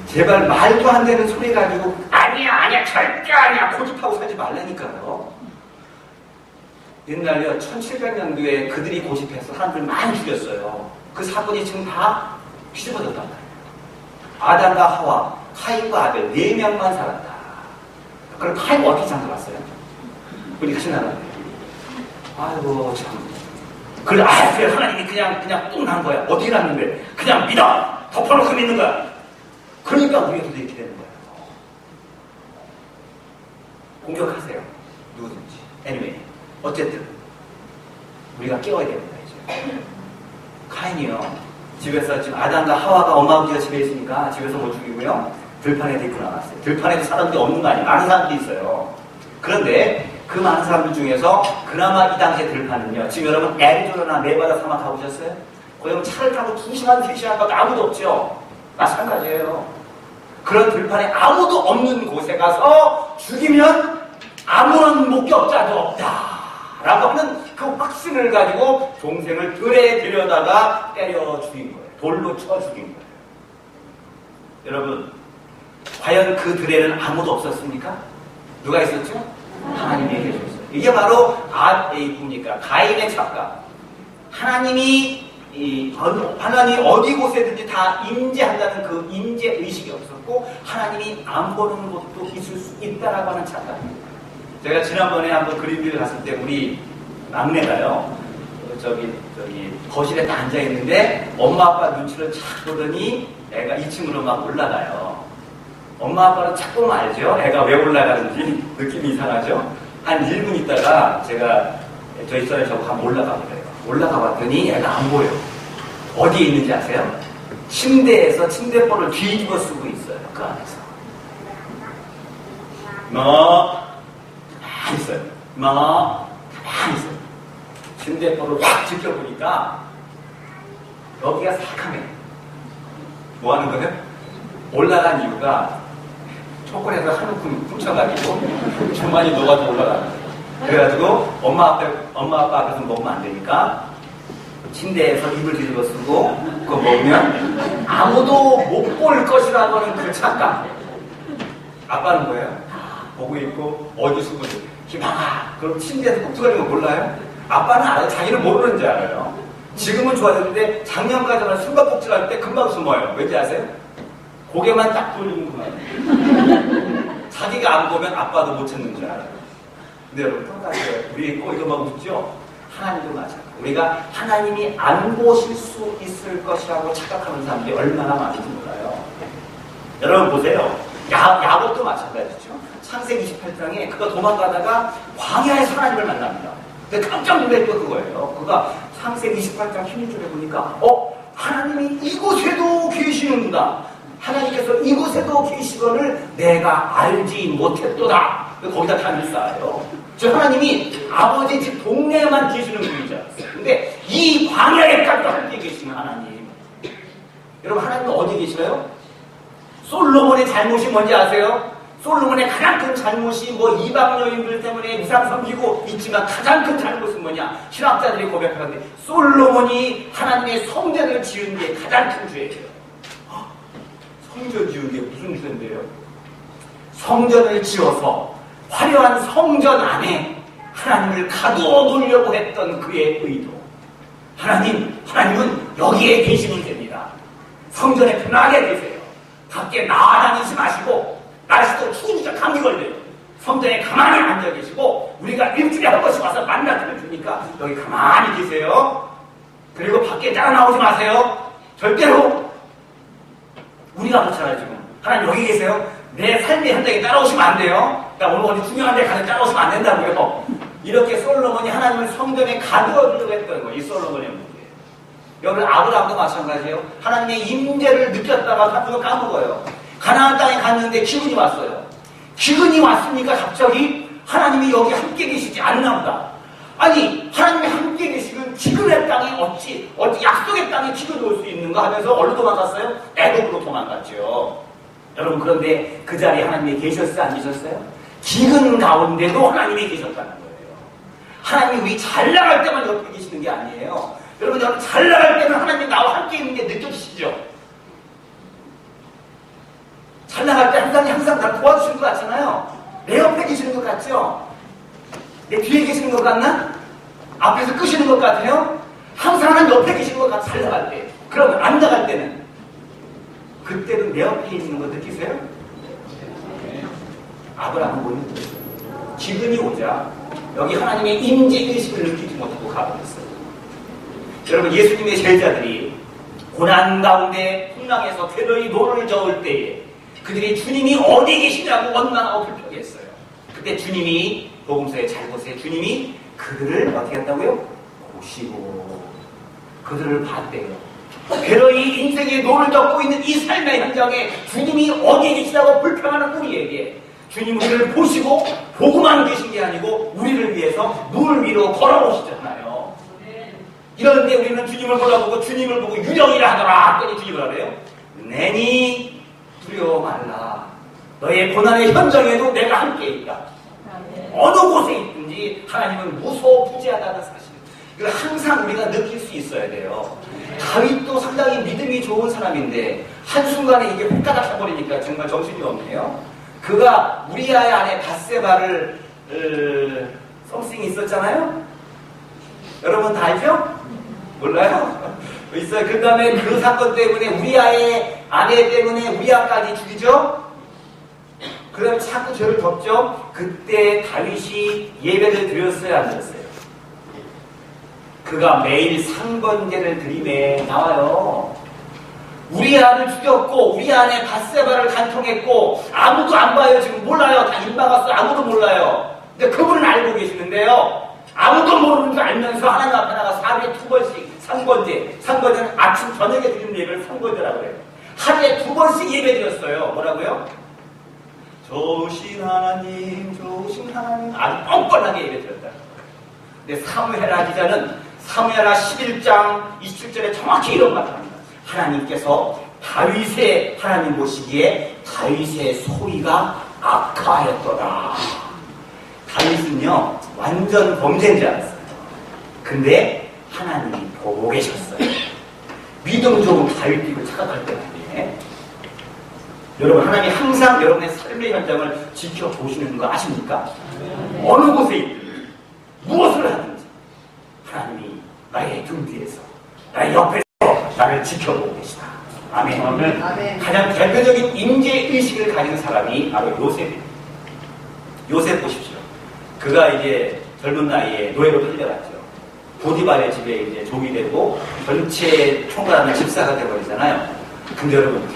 제발 말도 안 되는 소리 가지고 아니야 절대 아니야 고집하고 살지 말라니까요. 옛날에 1700년도에 그들이 고집해서 사람들 많이 죽였어요. 그 사건이 지금 다 뒤집어졌단 말이에요. 아담과 하와, 카인과 아벨 4명만 살았다. 그럼 카인 어떻게 장사갔어요? 우리 같이 나갔네. 아이고 참. 그래 하나님이 그냥 뚱 난 거야. 어떻게 났는데? 그냥 믿어. 덮어놓고 믿는 거야. 그러니까 우리가 이렇게 되는 거야. 공격하세요. 누구든지. anyway. 어쨌든 우리가 깨워야 됩니다. 이제. 카인이요. 집에서 지금 아담과 하와가 엄마 아버지가 집에 있으니까 집에서 못 죽이고요. 들판에 데리고 나갔어요. 들판에도 사람들이 없는 거 아니에요. 많은 사람들이 있어요. 그런데 그 많은 사람들 중에서 그나마 이 당시의 들판은요. 지금 여러분 애리조나나 네바다 사막 가보셨어요? 거기 차를 타고 2시간, 3시간 가도 아무도 없죠. 마찬가지예요. 그런 들판에 아무도 없는 곳에 가서 죽이면 아무런 목격자도 없다. 라고 하는 그 확신을 가지고 동생을 들에 들여다가 때려 죽인 거예요. 돌로 쳐 죽인 거예요. 여러분, 과연 그 들에는 아무도 없었습니까? 누가 있었죠? 하나님이 계셨어요. 이게 바로 뭡니까? 가인의 착각. 하나님이 하나님 어디 곳에든지 다 임재한다는 그 임재 의식이 없었고 하나님이 안 보는 곳도 있을 수 있다라고 하는 착각입니다. 제가 지난번에 한번 그린빌 갔을 때 우리 막내가요 저기 거실에 딱 앉아 있는데 엄마 아빠 눈치를 착 보더니 애가 2층으로 막 올라가요. 엄마 아빠는 착 보면 알죠? 애가 왜 올라가는지 느낌이 이상하죠? 한 1분 있다가 제가 저희 딸이 저거 한번 올라가 보래요. 올라가 봤더니 애가 안 보여. 어디에 있는지 아세요? 침대에서 침대볼을 뒤집어 쓰고 있어요. 그 안에서. 가만히 있어요. 가만히 있어요. 침대볼을 확 지켜보니까 여기가 새카매. 뭐 하는 거예요? 올라간 이유가 초콜릿을 한 움큼 훔쳐가지고 주머니 녹아서 올라가는 거예요. 그래가지고 엄마 아빠 앞에서 먹으면 안 되니까 침대에서 입을 뒤집어 쓰고 그거 먹으면 아무도 못 볼 것이라고 하는 그 착각. 아빠는 뭐예요? 보고 있고 어디 숨고 희망아 그럼 침대에서 꼭 들어가는 거 몰라요? 아빠는 알아요. 자기는 모르는지 알아요. 지금은 좋아졌는데 작년까지는 숨바꼭질 할 때 금방 숨어요. 왠지 아세요? 고개만 딱 돌리는구나. 자기가 안 보면 아빠도 못 찾는 줄 알아요. 근데 여러분 똑같아요. 우리 꼭 이것만 묻죠? 하나님도 마찬가지예요. 우리가 하나님이 안 보실 수 있을 것이라고 착각하는 사람들이 얼마나 많은지 몰라요. 여러분 보세요. 야곱도 마찬가지죠. 창세기 28장에 그가 도망가다가 광야에서 하나님을 만납니다. 근데 깜짝 놀랐던 그거예요. 그가 창세기 28장 16절에 보니까 하나님이 이곳에도 계시는구나. 하나님께서 이곳에도 계시거늘 내가 알지 못했도다. 거기다 단을 쌓아요. 저 하나님이 아버지 집 동네에만 계시는 분이지 않았어요. 근데 이 광야에까지 함께 계시는 하나님. 여러분 하나님은 어디 계시나요? 솔로몬의 잘못이 뭔지 아세요? 솔로몬의 가장 큰 잘못이 이방 여인들 때문에 우상 섬기고 있지만 가장 큰 잘못은 뭐냐? 신학자들이 고백하는데 솔로몬이 하나님의 성전을 지은 게 가장 큰 죄예요. 성전 지은 게 무슨 죄인데요? 성전을 지어서 화려한 성전 안에 하나님을 가두어 놓으려고 했던 그의 의도. 하나님은 여기에 계시면 됩니다. 성전에 편하게 계세요. 밖에 나다니지 마시고 날씨도 추우니까 감기 걸려요. 성전에 가만히 앉아 계시고 우리가 일주일에 한 번씩 와서 만나기를 주니까 여기 가만히 계세요. 그리고 밖에 따라 나오지 마세요. 절대로. 우리가 그렇잖아요 지금. 하나님 여기 계세요. 내 삶의 현장에 따라오시면 안 돼요. 그러니까 오늘 어디 중요한 데 가서 따라오시면 안 된다고요. 이렇게 솔로몬이 하나님을 성전에 가두어주려고 했던 거예요. 이 솔로몬의 문제. 여러분 아브라함도 마찬가지예요. 하나님의 임재를 느꼈다가 가끔은 까먹어요. 가나안 땅에 갔는데 기근이 왔어요. 기근이 왔으니까 갑자기 하나님이 여기 함께 계시지 않나 보다. 아니 하나님이 함께 계시면 기근의 땅이 어찌 약속의 땅에 기근이 올 수 있는가 하면서 어디로 도망갔어요? 애굽으로 도망갔죠. 여러분 그런데 그 자리에 하나님이 계셨어요? 안 계셨어요? 기근 가운데도 하나님이 계셨다는 거예요. 하나님이 우리 잘 나갈 때만 옆에 계시는 게 아니에요. 여러분 잘 나갈 때는 하나님이 나와 함께 있는 게 느껴지시죠? 잘 나갈 때 항상 날 도와주시는 것 같잖아요. 내 옆에 계시는 것 같죠? 내 뒤에 계시는 것 같나? 앞에서 끄시는 것 같아요? 항상 하나님 옆에 계시는 것 같아. 잘 나갈 때. 그러면 안 나갈 때는 그때는 내 옆에 있는 거 느끼세요? 아브라함은 못 느꼈어요. 기근이 오자 여기 하나님의 임재의식을 느끼지 못하고 가버렸어요. 여러분 예수님의 제자들이 고난 가운데 풍랑에서 괴로이 노를 저을 때에 그들이 주님이 어디 계시냐고 원망하고 불평했어요. 그때 주님이 복음서에 잘 보세요. 주님이 그들을 어떻게 했다고요? 보시고 그들을 봤대요. 괴로이 인생의 노를 젓고 있는 이 삶의 현장에 주님이 어디 계시다고 불평하는 우리에게 주님 우리를 보시고 보고만 계신 게 아니고 우리를 위해서 물 위로 걸어오시잖아요. 이런데 우리는 주님을 돌아보고 주님을 보고 유령이라 하더라 했더니 주님을 하래요. 내니 두려워 말라. 너의 고난의 현장에도 내가 함께 있다. 어느 곳에 있든지 하나님은 무소부지하다는 사실. 이걸 항상 우리가 느낄 수 있어야 돼요. 다윗도 상당히 믿음이 좋은 사람인데 한순간에 이게 훅가닥 해버리니까 정말 정신이 없네요. 그가 우리아의 아내 밧세바를 썸씽이 있었잖아요. 여러분 다 알죠? 몰라요? 있어요. 그 다음에 그 사건 때문에 우리아의 아내 때문에 우리아까지 죽이죠. 그 다음에 자꾸 죄를 덮죠. 그때 다윗이 예배를 드렸어요, 안 드렸어요? 그가 매일 상번제를 드림에 나와요. 우리아를 죽였고 우리 아내 밧세바를 간통했고 아무도 안 봐요. 지금 몰라요. 다 입막았어요. 아무도 몰라요. 근데 그분은 알고 계시는데요. 아무도 모르는 줄 알면서 하나님 앞에 나가서 하루에 2번씩 상번제는 아침 저녁에 드리는 예배를 상번제라고 해요. 하루에 2번씩 예배 드렸어요. 뭐라고요? 좋으신 하나님 아주 뻔뻔하게 예배 드렸다. 근데 사무엘하 기자는 사무엘하 11장 27절에 정확히 이런 말을 합니다. 하나님께서 다윗의 하나님 보시기에 다윗의 소리가 악하였더라. 다윗은요 완전 범죄자였어요. 근데 하나님이 보고 계셨어요. 믿음 좋은 다윗을 착각할 때문에. 여러분 하나님이 항상 여러분의 삶의 현장을 지켜보시는 거 아십니까? 어느 곳에 있든 무엇을 하든지 하나님이 나의 등 뒤에서 나의 옆에서 나를 지켜보고 계시다. 아멘. 아멘. 가장 대표적인 인재의식을 가진 사람이 바로 요셉입니다. 요셉 보십시오. 그가 이제 젊은 나이에 노예로 팔려갔죠. 보디발의 집에 이제 종이 되고 전체 총괄하는 집사가 되어버리잖아요. 근데 여러분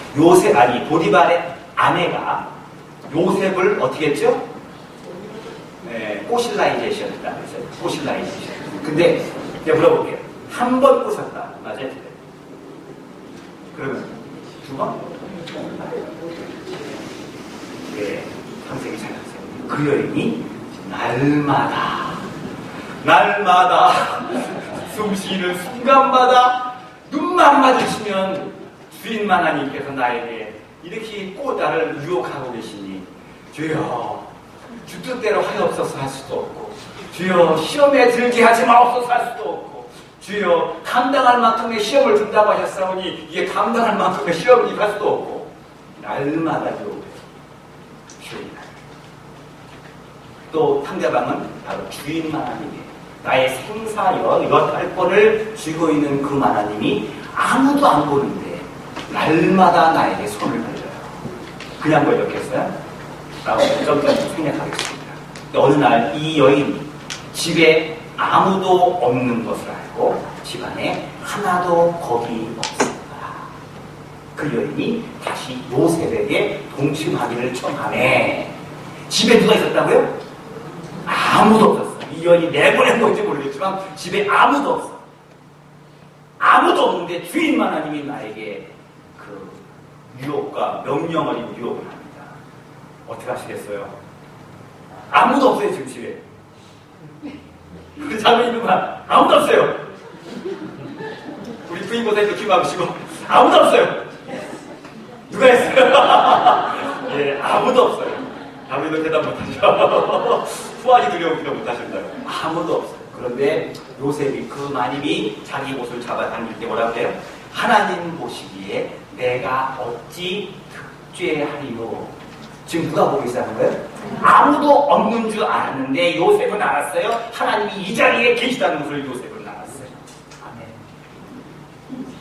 보디발의 아내가 요셉을 어떻게 했죠? 네, 꼬실라이제이션 했다고 했어요. 꼬실라이제이션. 근데 제가 물어볼게요. 한 번 꼬셨다. 맞아요? 그러면 2번? 네, 선생님이 잘 하세요. 그 여인이 날마다 숨쉬는 순간마다 눈만 마주치면 주인 하나님께서 나에게 이렇게 나를 유혹하고 계시니 주여 주 뜻대로 하옵소서 할 수도 없고 주여 시험에 들게 하지 마옵소서 할 수도 없고 주여 감당할 만큼의 시험을 준다고 하셨사오니 이게 감당할 만큼의 시험을 할 수도 없고 날마다 유혹해요. 주인 하나님. 또 상대방은 바로 주인 하나님이에요. 나의 생사여 여탈권을 쥐고 있는 그 하나님이 아무도 안 보는데 날마다 나에게 손을 벌려요. 그냥 걸렸겠어요? 라고 좀 생각하겠습니다. 어느 날 이 여인이 집에 아무도 없는 것을 알고 집안에 하나도 겁이 없습니다. 그 여인이 다시 요셉에게 동침하기를 청하네. 집에 누가 있었다고요? 아무도 없었어. 이 여인이 내보낸 건지 모르겠지만 집에 아무도 없어. 아무도 없는데 주인 하나님이 나에게 그 유혹과 명령을 유혹을 합니다. 어떻게 하시겠어요? 아무도 없어요 지금 집에. 그 잠에 있는 말 아무도 없어요. 우리 부인보다도 기마시고 아무도 없어요. 누가 했어요? 예, 아무도 없어요. 다윗은 대답 못하죠. 후환이 두려우기도 못하신다고. 아무도 없어요. 그런데 요셉이 그 마님이 자기 옷을 잡아당길 때 뭐라고 해요? 하나님 보시기에 내가 어찌 득죄하리요. 지금 누가 보고 있다는 거예요? 아무도 없는 줄 알았는데 요셉은 알았어요. 하나님이 이 자리에 계시다는 것을 요셉은 알았어요. 아멘.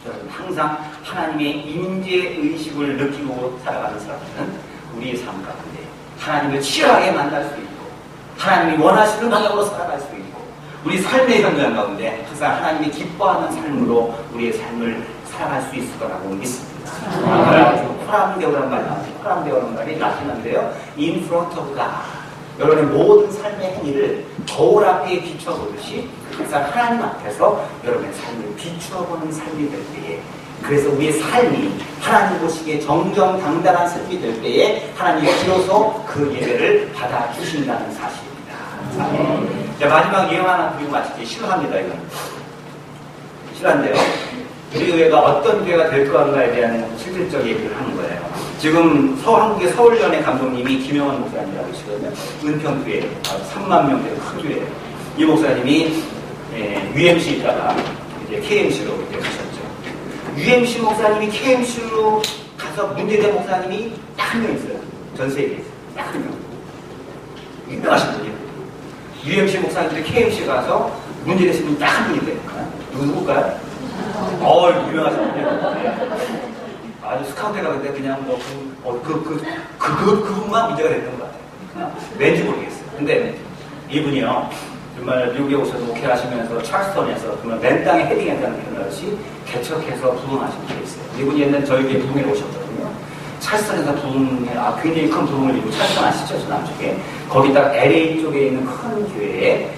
여러분 항상 하나님의 임재의식을 느끼고 살아가는 사람들은 우리의 삶 가운데 하나님을 치열하게 만날 수 있고 하나님이 원하시는 방향으로 살아갈 수 있고 우리 삶의 현장 가운데 항상 하나님이 기뻐하는 삶으로 우리의 삶을 살아갈 수 있을 거라고 믿습니다. 코람데오란 말이 나옵니다. 코람데오란 말이 라틴어인데요. In front of God. 여러분의 모든 삶의 행위를 거울 앞에 비춰보듯이 항상 하나님 앞에서 여러분의 삶을 비추어보는 삶이 될 때에 그래서 우리의 삶이 하나님 보시기에 정정당당한 삶이 될 때에 하나님이 비로소 그 예배를 받아주신다는 사실입니다. 아멘. 자, 마지막 예언 하나 드리고 마치기 싫어합니다. 이건 싫어한데요. 우리 교회가 어떤 교회가 될 건가에 대한 실질적 얘기를 하는 거예요. 지금 한국의 서울연의 감독님이 김영환 목사님이라고 계시거든요. 은평교회 3만 명 되는 큰 교회예요. 이 목사님이 UMC 있다가 이제 KMC로 이제 가셨죠. UMC 목사님이 KMC로 가서 문제된 목사님이 딱 한 명 있어요. 전 세계에서. 딱 유명하신 분이에요. UMC 목사님들이 KMC 가서 문제 되시는 딱 한 분이 되는 거야. 누굴까요? 유명하신 분이에요. 아주 스카우트가 근데 그냥 그분만 문제가 됐던 것 같아요. 왠지 모르겠어요. 근데 이분이요, 정말 미국에 오셔서 목회하시면서 찰스턴에서 정말 맨 땅에 헤딩했다는 표현을 개척해서 부흥하신 분이 있어요. 이분이 옛날에 저희 교회 부흥에 오셨거든요. 찰스턴에서 굉장히 큰 부흥을 이루고, 찰스턴 아시죠? 남쪽에. 거기다가 LA 쪽에 있는 큰 교회에,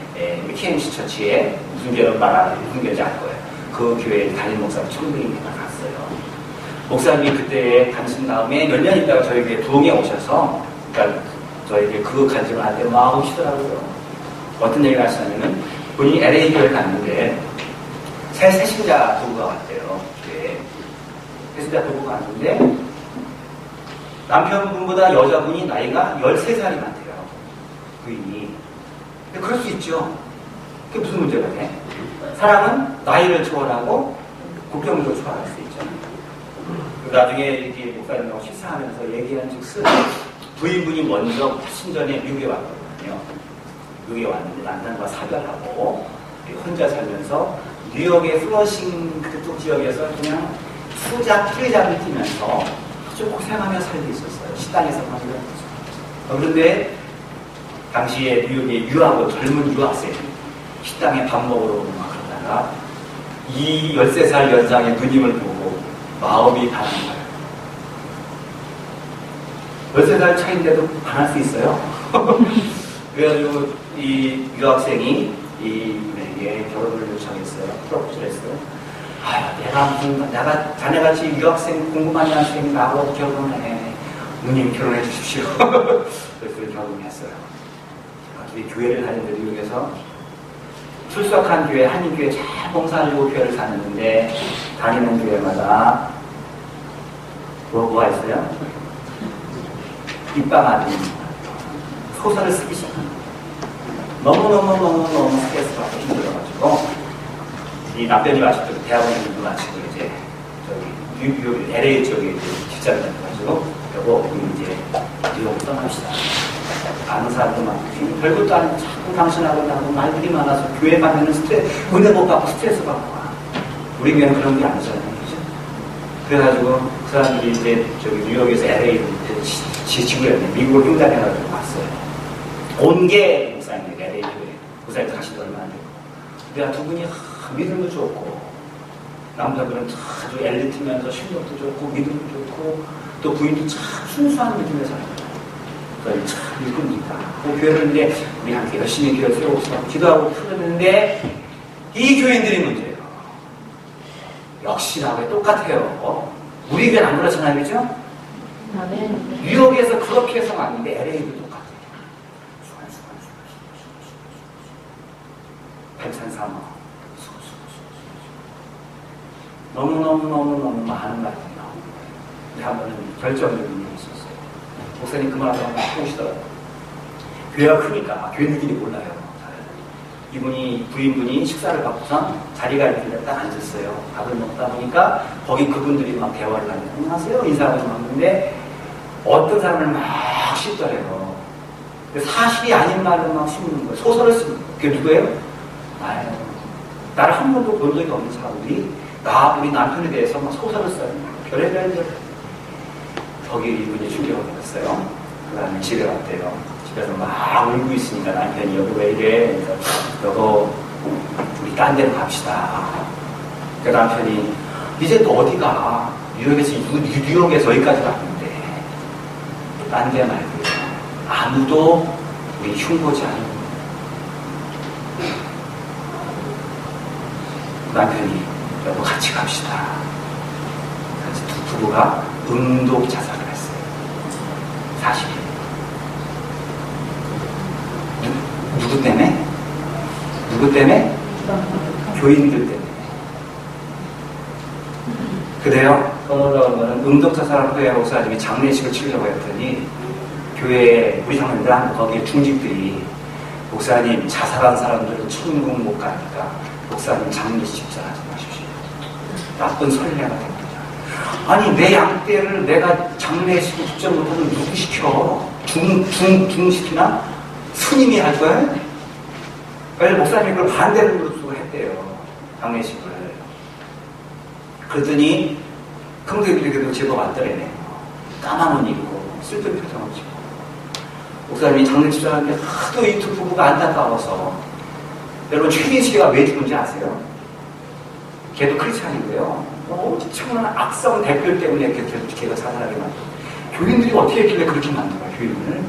우리 KMC 처치에 무슨 교회를 무슨 교회인지 알 거예요. 그 교회에 담임 목사님 1,000명이 갔어요. 목사님이 그때 다니신 다음에 몇 년 있다가 저희 교회 부흥에 오셔서, 그러니까 저에게 그 간증을 할 때 막 오시더라고요. 어떤 얘기를 하시냐면은, 본인이 LA 교회에 갔는데, 새 세신자 부부가 왔대요. 교회에. 세신자 부부가 왔는데, 남편분보다 여자분이 나이가 13살이 많대요. 부인이. 근데 그럴 수 있죠. 그게 무슨 문제가 돼? 사람은 나이를 초월하고 국경도 초월할 수 있죠. 나중에 이렇게 목사님하고 식사하면서 얘기한 즉슨 부인분이 먼저 신전에 미국에 왔거든요. 미국에 왔는데 남편과 사별하고 혼자 살면서 뉴욕의 플러싱 그쪽 지역에서 그냥 트레잡을 뛰면서 아주 고생하며 살고 있었어요. 식당에서 살고 있었어요. 그런데 당시에 뉴욕의 젊은 유학생 식당에 밥 먹으러 막 그러다가 이 13살 연상의 누님을 보고 마음이 반한 거예요. 13살 차인데도 반할 수 있어요. 그래가지고 이 유학생이 이 분에게 결혼을 요청했어요. 프로포즈를 했어요. 내가 자네같이 유학생 궁금한 학생이 나하고 결혼해. 누님 결혼해 주십시오. 그래서 결혼했어요. 우리 교회를 다니는데 뉴욕에서 출석한 교회, 한인교회 잘 봉사하려고 교회를 다녔는데 다니는 교회마다 뭐가 있어요? 입방 아들이 소설을 쓰기 시작합니다. 너무 스트레스 받고 힘들어가지고 이 남편이 아직도 대학원에 있는 마치고 이제 저기 뉴욕 LA 쪽에 이제 직장을 가지고 여보 이제 뉴욕 떠납시다. 아는 사람도 많고 별것도 아니고 자꾸 당신하고 나하고 말들이 많아서 교회 가면은 은혜 못 받고 스트레스 받고 와. 우리 교회는 그런 게 아니잖아요. 그죠? 그래가지고 그 사람들이 이제 저기 뉴욕에서 LA로 지구였네. 미국을 횡단해가지고 왔어요. 온 게 목사님에게 LA 교회. 목사님도 가신 지 얼마 안 됐고. 내가 두 분이 믿음도 좋고 남자들은 아주 엘리트면서 실력도 좋고 믿음도 좋고 또 부인도 참 순수한 믿음의 사람이에요. 참 이쁩니다. 그 교회를 이제 우리 함께 열심히 교회를 세우고 기도하고 풀었는데 이 교인들이 문제예요. 역시나 왜 똑같아요. 우리 교회는 안 그렇잖아요. 그죠? 뉴욕에서 그렇게 해서 왔는데 LA도 똑같아요. 백산삼아 너무 많은 말들이 나오고 한 번은 결정적인 일이 있었어요. 목사님 그 말을 한번 보시더라고요. 교회가 크니까 교인들끼리 몰라요. 이분이 부인분이 식사를 받고선 자리가 있는데 딱 앉았어요. 밥을 먹다 보니까 거기 그분들이 막 대화를 하는데 안녕하세요 인사하고 왔는데 어떤 사람을 막 씹더래요. 사실이 아닌 말을 막 씹는 거예요. 소설을 쓰는 거예요. 그게 누구예요? 나예요. 나를 한 번도 본 적이 없는 사람들이 우리 남편에 대해서 막 소설을 써요. 별의별 거기 이분이 충격을 받았어요. 그 다음에 집에 갔대요. 집에서 막 울고 있으니까 남편이 여보 왜 이래? 여보 우리 딴 데로 갑시다. 그 남편이 이제 또 어디 가? 뉴욕에서 여기까지 왔는데 딴 데 말고요. 아무도 우리 흉보지 않는 남편이 여보 같이 갑시다. 그래서 두 부부가 음독 자살을 했어요. 사실이에요. 누구 때문에? 누구 때문에? 교인들 때문에. 그래요? 그러면 음독 자살을 후에 목사님이 장례식을 치려고 했더니 교회에 우리 장로님들 거기에 중직들이 목사님 자살한 사람들은 천국 못 가니까 목사님 장례식 집사하지 마십시오. 나쁜 선례가 됩니다. 아니 내 양떼를 내가 장례식을 직접 못하면 누구 시켜? 중시키나 스님이 할 거예요? 그래서 목사님이 그걸 반대로 했대요. 장례식을. 그랬더니 평소에도 제법 왔더래요. 까만 옷 입고 슬픈 표정을 짓고 목사님이 장례식 하는데 하도 이 두 부부가 안타까워서 여러분 최민식이가 왜 죽은지 아세요? 걔도 크리스찬이고요. 엄청난 악성 댓글 때문에 걔가 자살하게 만들어요. 교인들이 어떻게 했길래 그렇게 만들어요, 교인을?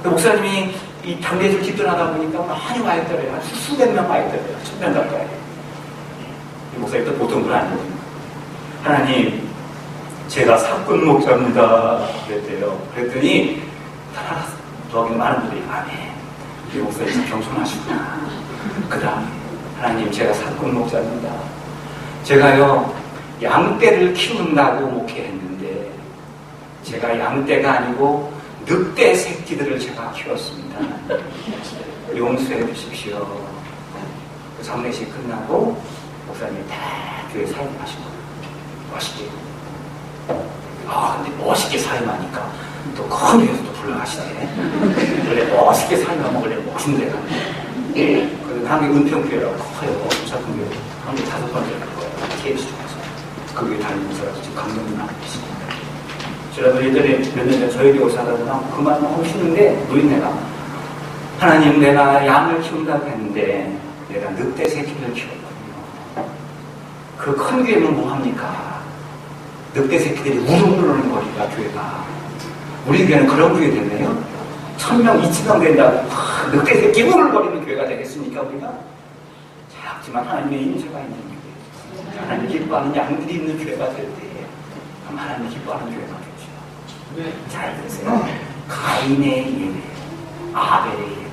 목사님이 이 장례식을 집전하다 보니까 많이 와 있더래요. 수백 명 와 있더래요. 1000명 가까이. 목사님도 보통 분 아니거든요. 하나님, 제가 사건 목사입니다. 그랬대요. 그랬더니 저기 많은 분들이 아멘. 우리 목사님 참 겸손하시구나. 그 다음에 하나님, 제가 사건 목사입니다. 제가요 양떼를 키운다고 목회했는데 제가 양떼가 아니고 늑대 새끼들을 제가 키웠습니다. 용서해 주십시오. 그 장례식 끝나고 목사님이 다 교회 사임하신 거예요. 멋있게. 근데 멋있게 사임하니까 또 큰 교회에서 또 불러가시네. 원래 멋있게 사임하면 원래 멋있는 데가 그리고 한국 은평교회라고 커요. 작은 교회. 한국 5번째 거예요. KBS 중에서. 그 교회 다니는 사람 지금 강릉이나 계십니다. 저도 예전에 몇 년 전에 저희 교회 사다가 그만 하고 싶는데 노인네가 하나님, 내가 양을 키운다고 했는데 내가 늑대 새끼를 키웠거든요. 그 큰 교회는 뭐합니까? 늑대 새끼들이 우르르르는 거리가 교회가. 우리 교회는 그런 교회 됐네요. 1000명, 2000명 된다고 늑대 새끼 우르르거리는 교회가 되겠습니까 우리가? 작지만 하나님의 인재가 있는 교회, 하나님 기뻐하는 양들이 있는 교회가 될 때 그럼 하나님 기뻐하는 교회가 되죠. 잘 들으세요. 가인의 예배, 아벨의 예배.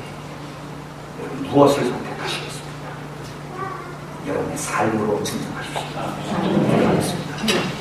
여러분 무엇을 선택하시겠습니까? 여러분의 삶으로 증명하십시오. 기도하겠습니다.